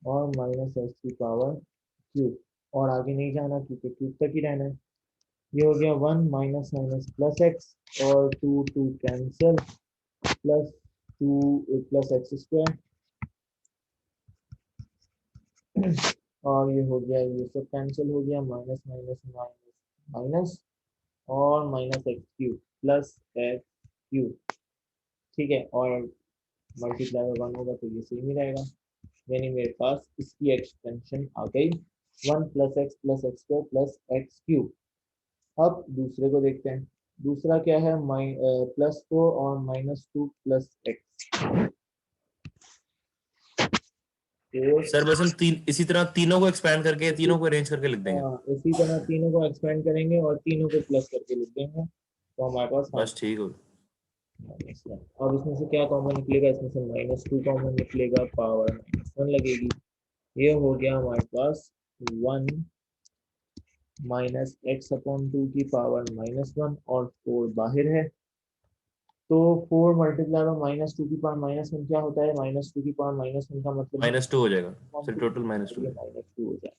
और माइनस एक्स की पावर क्यूब। और आगे नहीं जाना क्योंकि क्यूब तक ही रहना है। ये हो गया one minus minus plus x और two two cancel plus two plus x square और ये हो गया, ये सब कैंसिल हो गया, माइनस माइनस माइनस माइनस और minus x cube plus x cube. ठीक है, और मल्टीप्लाई बाय वन होगा तो ये सेम ही रहेगा। यानी मेरे पास इसकी एक्सटेंशन आ गई one plus x square plus x cube. अब दूसरे को देखते हैं। दूसरा क्या है, प्लस फोर और minus two plus x. Sir बस हम तीन इसी तरह तीनों को एक्सपैंड करके, इसी तीनों को अरेंज करके लिख देंगे। इसी तरह तीनों को एक्सपेंड करेंगे और तीनों को प्लस करके लिख देंगे तो हमारे पास हाँ बस ठीक हो। Minus one. अब इसमें से क्या कॉमन निकलेगा, इसमें से माइनस टू कॉमन निकलेगा, पावर माइनस वन लगेगी। ये हो गया हमारे पास one minus x upon two की पावर माइनस वन और फोर बाहर है तो four multiply by minus two की पावर माइनस वन क्या होता है, माइनस टू की पावर माइनस वन का मतलब है माइनस टू हो जाएगा upon sir, two total minus और टू ये है। माइनस टू हो जाए।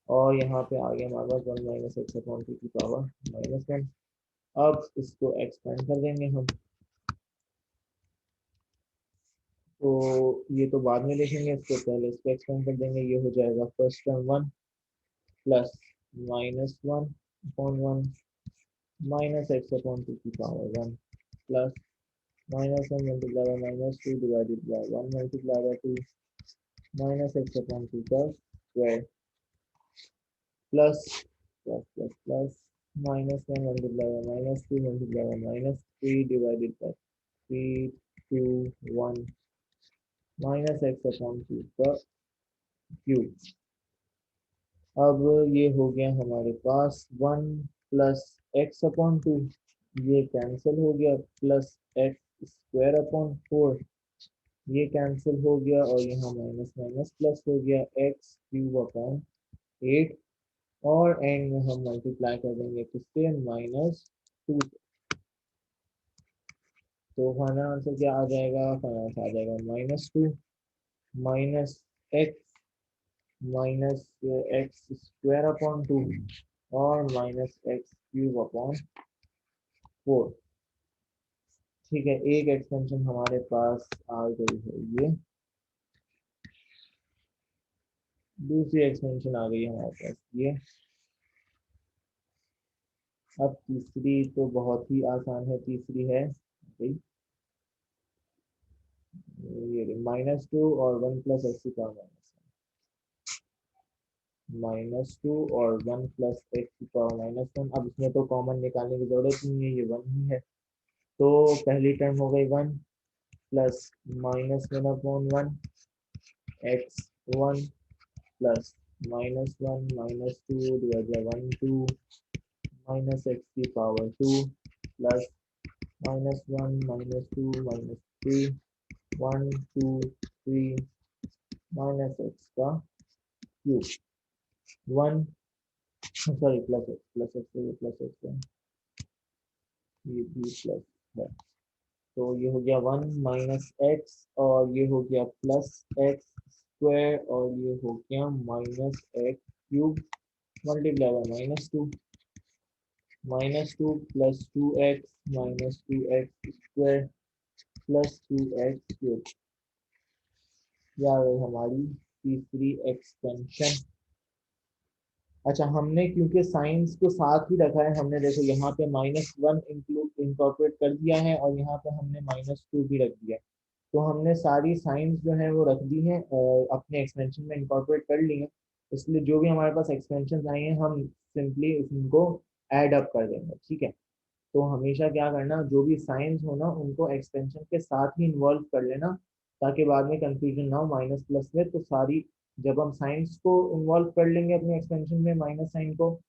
और यहाँ पे आ गया हमारे पास one minus x upon two की पावर माइनस वन। अब इसको एक्सपेंड कर देंगे हम तो ये तो बाद में देखेंगे, इसको पहले इसको एक्सपेंड कर देंगे। ये हो जाएगा first term one plus minus one upon one minus x upon two की power one plus minus one multiply by minus two divided by one multiply by two minus x upon two का square plus plus plus plus minus one multiply by minus two multiply by minus three divided by three two one minus x upon two का क्यूब। अब ये हो गया हमारे पास one plus x upon two, ये कैंसिल हो गया, plus x square upon four ये कैंसिल हो गया और यहाँ माइनस माइनस प्लस हो गया एक्स क्यूब अपॉन एट। और एंड में हम मल्टीप्लाई कर देंगे किससे, माइनस टू। तो फाइनल आंसर क्या आ जाएगा, फाइनल आंसर आ जाएगा minus two minus x minus x square upon two और minus x cube upon four. ठीक है, एक एक्सटेंशन हमारे पास आ गई है, ये दूसरी एक्सटेंशन आ गई है हमारे पास ये। अब तीसरी तो बहुत ही आसान है, तीसरी है भाई ये माइनस टू और वन प्लस एक्स की पावर माइनस टू और वन प्लस एक्स की पावर माइनस वन। अब इसमें तो कॉमन निकालने की जरूरत नहीं है, ये वन ही है। तो पहली टर्म हो गई one plus minus one upon one x one plus minus one minus two divide by one two minus x की power two plus minus one minus two minus three one two three minus x का cube one sorry plus x है, ये भी प्लस है। तो ये हो गया वन माइनस एक्स और ये हो गया प्लस एक्स स्क्वायर और ये हो गया minus x cube multiply by minus to. -2 + 2x - 2x² + 2x³। यह आ गई हमारी तीसरी एक्सटेंशन। अच्छा, हमने क्योंकि साइंस को साथ ही रखा है, हमने देखो यहाँ पे -1 इंक्लूड इंकॉर्पोरेट कर दिया है और यहाँ पे हमने -2 भी रख दिया है। तो हमने सारी साइंस जो है वो रख दी हैं और अपने एक्सपेंशन में इंकॉर्पोरेट कर ली है। इसलिए जो भी हमारे पास एक्सपेंशन आई हैं हम सिंपली उनको ऐड अप कर देंगे। ठीक है, तो हमेशा क्या करना, जो भी साइंस हो ना उनको एक्सपेंशन के साथ ही इन्वॉल्व कर लेना, ताकि बाद में कंफ्यूजन ना हो माइनस प्लस में। तो सारी, जब हम साइंस को इन्वॉल्व कर लेंगे अपने एक्सपेंशन में माइनस साइन को,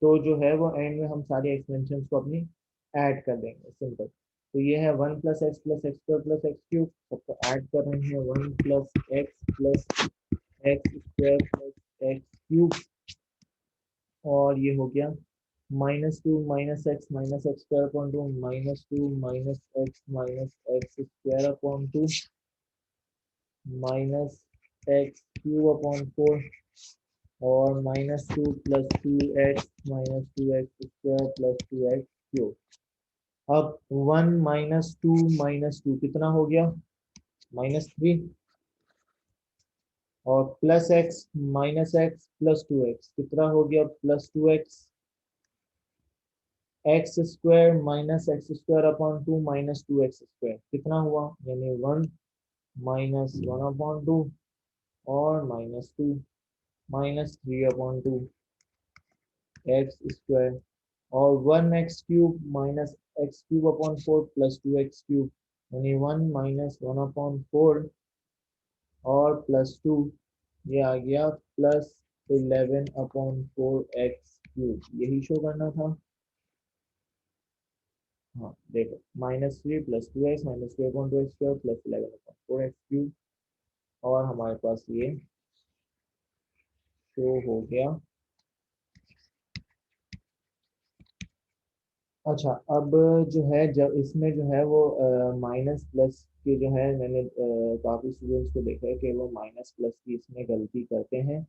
तो जो है वो एंड में हम सारी एक्सपेंशन को अपनी ऐड कर देंगे, सिंपल। तो ये है 1 + x + x² + x³ सबको ऐड कर रहे हैं, 1 + x + x² + x³ और ये हो गया -2 - x - x² upon 2 -2 - x - x² upon 2 -x³ upon 4 और -2 + 2x - 2x² + 2x³। अब 1 - 2 - 2 कितना हो गया, -3 और +x - x + 2x कितना हो गया, +2x। x² - x² upon 2 -2x² कितना हुआ, यानी 1 -1 अपॉन 2 और -2 -3 अपॉन 2 x² और 1x³ - x³ अपॉन 4 + 2x³ यानी 1 -1 अपॉन 4 और +2, ये आ गया +11 अपॉन 4x³। यही शो करना था। हाँ देखो, -3 + 2x - 2 upon 2x² +11 upon 4x³ और हमारे पास ये शो हो गया। अच्छा, अब जो है जब इसमें जो है वो माइनस प्लस के जो है, मैंने काफ़ी स्टूडेंट्स को देखा है कि वो माइनस प्लस की इसमें गलती करते हैं।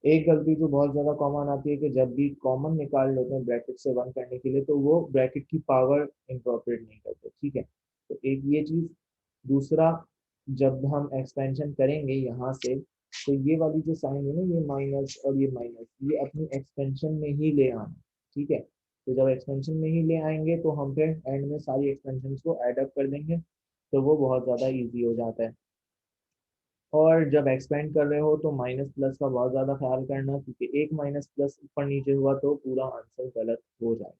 एक गलती जो बहुत ज़्यादा कॉमन आती है कि जब भी कॉमन निकाल लेते हैं ब्रैकेट से 1 करने के लिए, तो वो ब्रैकेट की पावर इंकॉर्पोरेट नहीं करते। ठीक है, तो एक ये चीज़। दूसरा, जब हम एक्सपेंशन करेंगे यहाँ से, तो ये वाली जो साइन है ना, ये माइनस और ये माइनस, ये अपनी एक्सपेंशन में ही ले आना। ठीक है, तो जब एक्सपेंशन में ही ले आएंगे तो हम फिर एंड में सारी एक्सपेंशन को ऐड अप कर देंगे, तो वो बहुत ज़्यादा ईजी हो जाता है। और जब एक्सपेंड कर रहे हो तो माइनस प्लस का बहुत ज़्यादा ख्याल करना, क्योंकि एक माइनस प्लस ऊपर नीचे हुआ तो पूरा आंसर गलत हो जाएगा।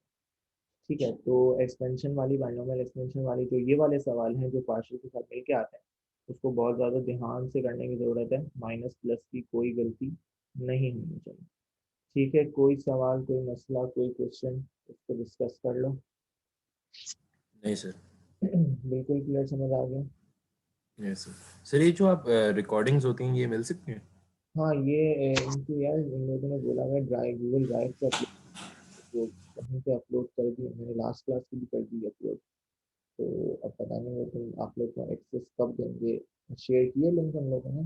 ठीक है, तो एक्सपेंशन वाली, बाइनोमियल एक्सपेंशन वाली जो ये वाले सवाल हैं जो पार्शियल के साथ मिलके आते हैं, उसको बहुत ज़्यादा ध्यान से करने की ज़रूरत है। माइनस प्लस की कोई गलती नहीं होनी चाहिए। ठीक है, कोई सवाल, कोई मसला, कोई क्वेश्चन, उसको डिस्कस कर लो। नहीं सर। बिल्कुल क्लियर, समझ आ गया। Yes sir. सर ये जो आप रिकॉर्डिंग्स होती हैं ये मिल सकती हैं? हाँ, ये इनकी यार, इन लोगों ने बोला है ड्राइव, गूगल ड्राइव पे अपलोड, वो कहीं पे अपलोड कर दिए, मैंने लास्ट क्लास की भी कर दी अपलोड। तो अब पता नहीं वो तुम आप लोग को एक्सेस कब देंगे, शेयर किए लिंक हम लोगों ने।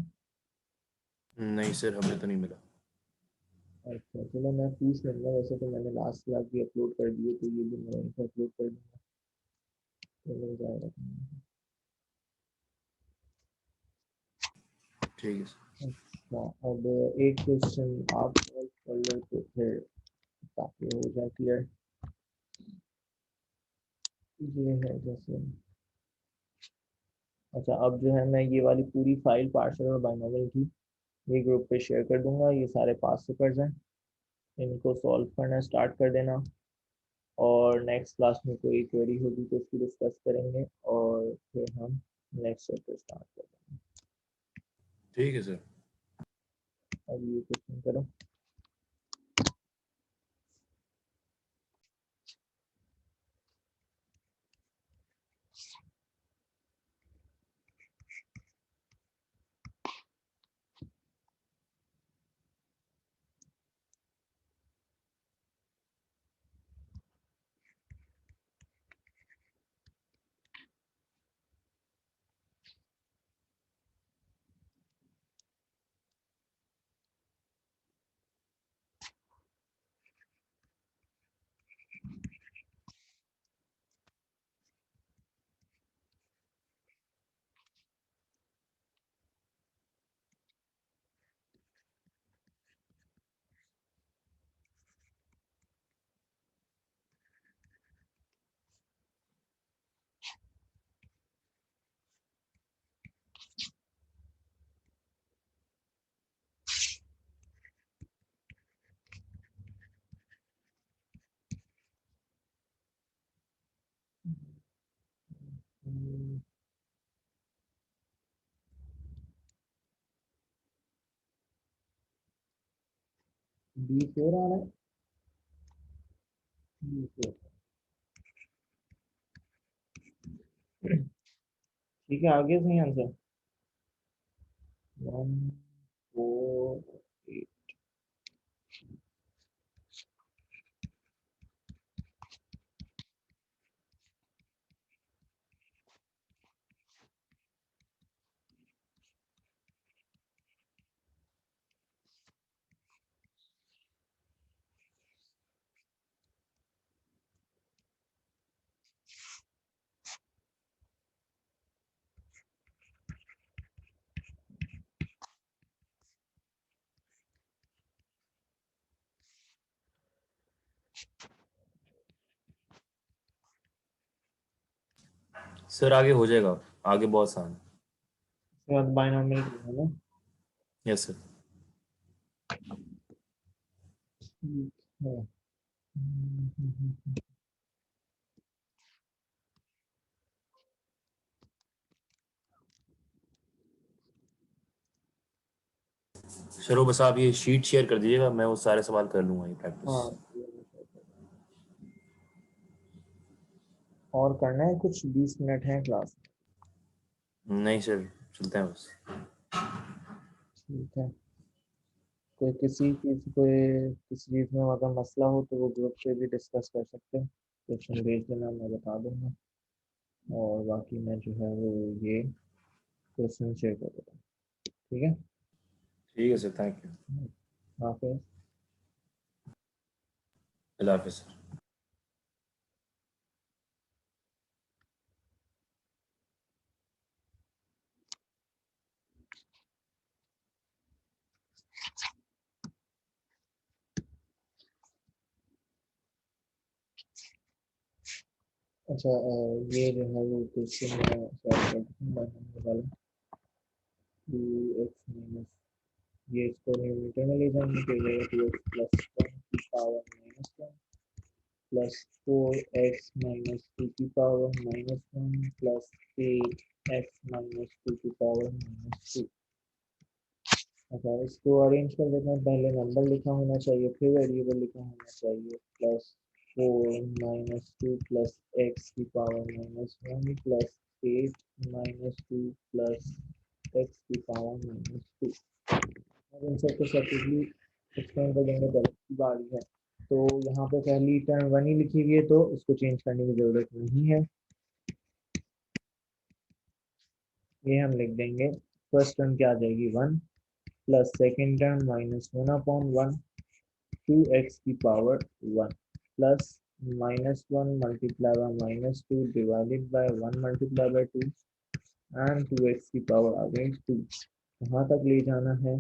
नहीं सर, हमें तो नहीं मिला। अच्छा चलो, मैं पूछ लूँगा। वैसे तो मैंने लास्ट क्लास भी अपलोड कर दिए, तो ये भी मैं वहीं पे अपलोड कर दूँगा, तो मिल जाएगा तुम्हें। ठीक है सर। अच्छा, अब एक क्वेश्चन आप सॉल्व कर लो तो फिर ताकि हो जाए क्लियर। ये है जैसे, अच्छा अब जो है मैं ये वाली पूरी फाइल पार्शियल और बाइनोमियल की ये ग्रुप पे शेयर कर दूंगा। ये सारे पास पेपर्स हैं, इनको सॉल्व करना स्टार्ट कर देना, और नेक्स्ट क्लास में कोई क्वेरी होगी तो उसकी डिस्कस करेंगे और फिर हम नेक्स्ट चैप्टर स्टार्ट कर देंगे। ठीक है सर। अब ये क्वेश्चन करो। B4 आ रहा है, B4। ठीक है, आगे सही आंसर 148। सर आगे हो जाएगा, आगे बहुत आसान है। इसके बाद बायनॉमियल है ना। Yes sir. ठीक है। चलो बस आप ये शीट शेयर कर दीजिएगा, मैं वो सारे सवाल कर लूँगा ये प्रैक्टिस। हाँ, और करना है कुछ, 20 मिनट है क्लास। नहीं सर, चलते हैं बस। ठीक है, कोई किसी चीज़ में अगर मसला हो तो वो ग्रुप पे भी डिस्कस कर सकते हैं। क्वेश्चन भेज देना, मैं बता दूंगा। और बाकी मैं जो है वो ये क्वेश्चन शेयर कर देता हूँ। ठीक है, ठीक है सर, थैंक यू। हाफिज़। अल्लाह हाफिज़ सर। अच्छा, ये जो है वो क्वेश्चन मैं सॉल्व कर दूँगा वाला। 2x माइनस, ये इसको न्यूमरेटर में ले जाएंगे तो ये 2x प्लस 1 की power minus 1 plus 4x minus 2 की power minus 1 plus 8x minus 2 की पावर माइनस 2। अच्छा, इसको अरेंज कर देते हैं। पहले नंबर लिखा होना चाहिए, फिर वेरिएबल लिखा होना चाहिए। प्लस 4 माइनस 2 प्लस एक्स की power minus 1 plus 8 minus 2 plus x की पावर माइनस 2। अब इन सबको सेपरेटली एक्सप्लेन कर देंगे, पहले की बारी है। तो यहाँ पे पहली टर्म 1 ही लिखी हुई है तो इसको चेंज करने की ज़रूरत नहीं है, ये हम लिख देंगे। फर्स्ट टर्म क्या आ जाएगी 1 plus second term minus 1/1 2x की power 1 plus minus 1 multiply by minus 2 divided by 1 multiply by 2 and 2x की पावर आ गई 2। कहाँ तक ले जाना है,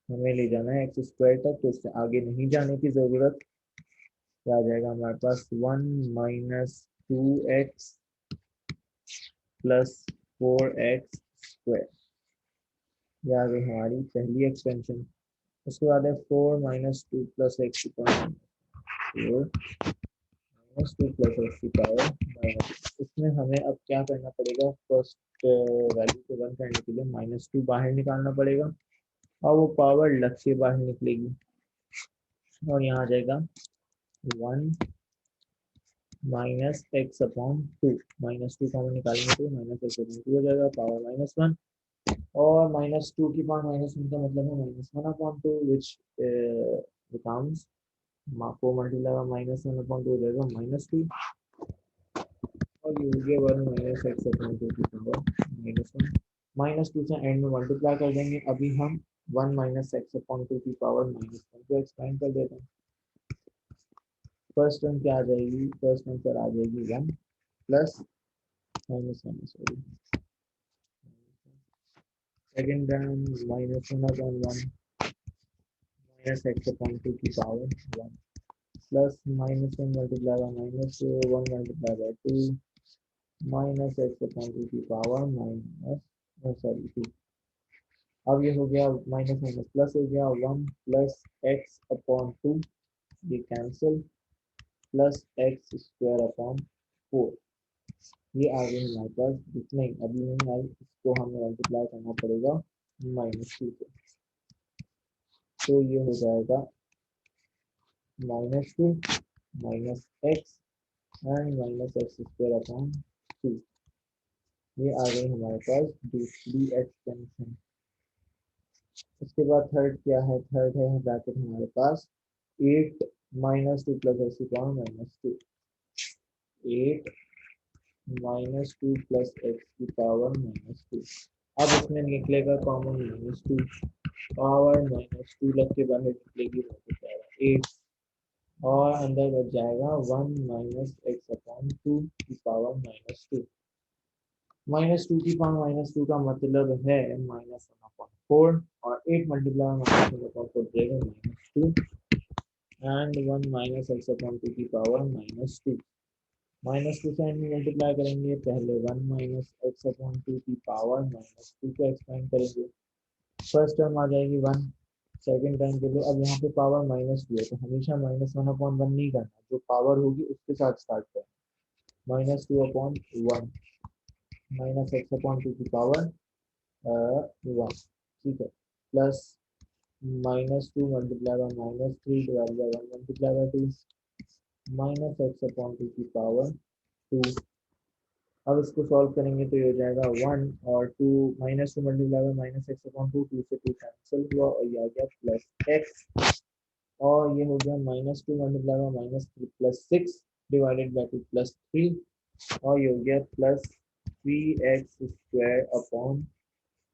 हमें ले जाना है एक्स स्क्वायर तक, तो इससे आगे नहीं जाने की ज़रूरत। क्या आ जाएगा हमारे पास 1 minus 2x plus 4x square. ये आ गई हमारी पहली एक्सटेंशन। उसके बाद है 4 माइनस 2 प्लस एक्स की पावर 4 माइनस 2 प्लस एक्स की पावर माइनस। इसमें हमें अब क्या करना पड़ेगा, फर्स्ट वैल्यू को 1 करने के लिए -2 बाहर निकालना पड़ेगा और वो पावर लग से बाहर निकलेगी और यहाँ आ जाएगा 1 माइनस एक्स अपॉन 2। -2 कॉमन निकालेंगे तो माइनस एक्स अपॉन 2 हो जाएगा, पावर -1। और -2 की पावर -1 का मतलब है -1/2 विच बिकम्स 4 मल्टीप्लाई -1/2 हो जाएगा -2। और ये हो गया 1 माइनस एक्स अपॉन 2 की पावर -1। -2 से एंड में मल्टीप्लाई कर देंगे। अभी हम 1 माइनस एक्स अपॉन 2 की पावर -1 को एक्सपेंड कर देते हैं। फर्स्ट टर्म क्या आ जाएगी, फर्स्ट टर्म पर आ जाएगी 1 plus -1 sorry, second term -1/1 minus x upon 2 की power 1 plus -1 multiply by -1 multiply by 2 minus x upon 2 की पावर सॉरी 2। अब ये हो गया माइनस माइनस प्लस हो गया 1 प्लस एक्स अपॉन 2, ये cancel, plus x square upon 4। ये आ गई हमारे पास, जितने अभी नहीं आई इसको हमें मल्टीप्लाई करना पड़ेगा -2 से। तो ये हो जाएगा -2 -x एंड -x² 2। ये आ गई हमारे पास दूसरी एक्सटेंशन। उसके बाद थर्ड क्या है, थर्ड है ब्रैकेट हमारे पास 8 -2 + x -2, 8 -2 + x⁻²। अब इसमें निकलेगा कॉमन -2, पावर -2 लग के बाहर निकलेगी, हो जाएगा 8 और अंदर बच जाएगा 1 -x/2 की पावर -2। -2 की पावर -2 का मतलब है -1/4 और 8 × -1/4 देगा -2 एंड 1 -x/2 की पावर -2। -2 से मल्टीप्लाई करेंगे, पहले 1 -x/2 की पावर -2 को एक्सपेंड करेंगे, फर्स्ट टर्म आ जाएगी 1, सेकेंड टर्म के लिए अब यहाँ पे पावर -2 है तो हमेशा -1/1 नहीं करना, जो पावर होगी उसके साथ स्टार्ट करें। -2/1 -x/2 की पावर 1, ठीक है, plus -2 × -3 divide by 1 multiply by 2 -x/2 की पावर 2। अब इसको सॉल्व करेंगे तो ये हो जाएगा 1 और 2, -2 मल्टीप्लाई बाय -x/2, 2 से 2 कैंसिल हुआ और ये आ गया +x और ये हो गया -2 मल्टीप्लाई बाय -3 + 6 डिवाइडेड बाय 2 +3 और ये हो गया +3x²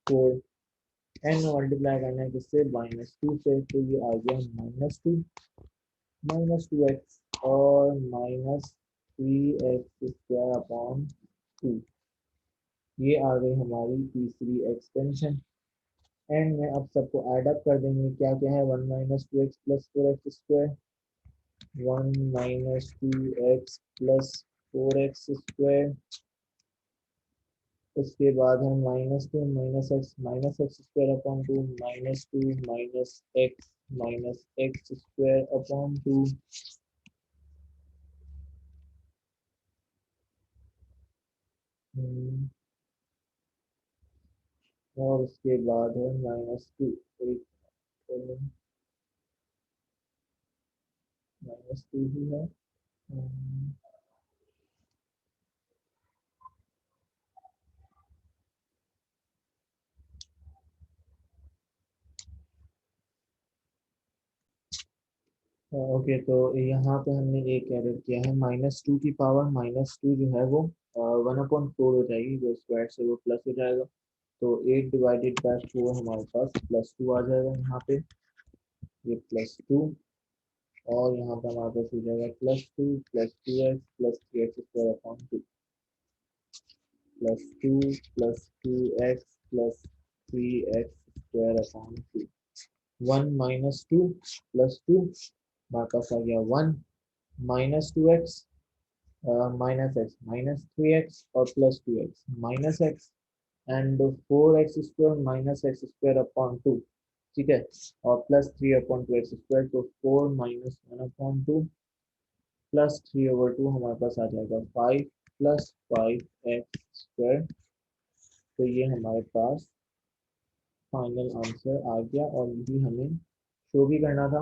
4 एन मल्टीप्लाई करना है किससे, -2 से, तो ये आ गया -2 -2x और -3x²/2। ये आ गई हमारी तीसरी एक्सटेंशन। एंड में अब सबको ऐड अप कर देंगे, क्या क्या है, 1 -2x + 4x², 1 -2x + 4x², उसके बाद है -2 -x -x²/2 -2 -x -x²/2 और उसके बाद है -2 -2 ही है। ओके, तो यहाँ पे हमने एक एरर किया है, -2 की पावर -2 जो है वो 1/4 हो जाएगी, जो स्क्वायर से वो प्लस हो जाएगा, तो 8 डिवाइडेड बाय 4 हमारे पास +2 आ जाएगा यहाँ पे, ये +2 और यहाँ पे हमारे पास हो जाएगा +2 + 2x + 3x² 2 +2 + 2x + 3x² 1 -2 + 2 हमारे पास आ गया 1 -2x -x और +2x -x and 4x² -x²/2, ठीक है, और +3/2x², तो 4 - 1/2 +3/2 हमारे पास आ जाएगा 5 + 5x²। तो ये हमारे पास फाइनल आंसर आ गया और यही हमें शो भी करना था,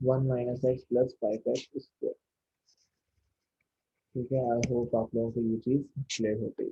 1 - x + 5x²। ठीक है, आई होप आप लोगों को ये चीज़ क्लियर हो गई।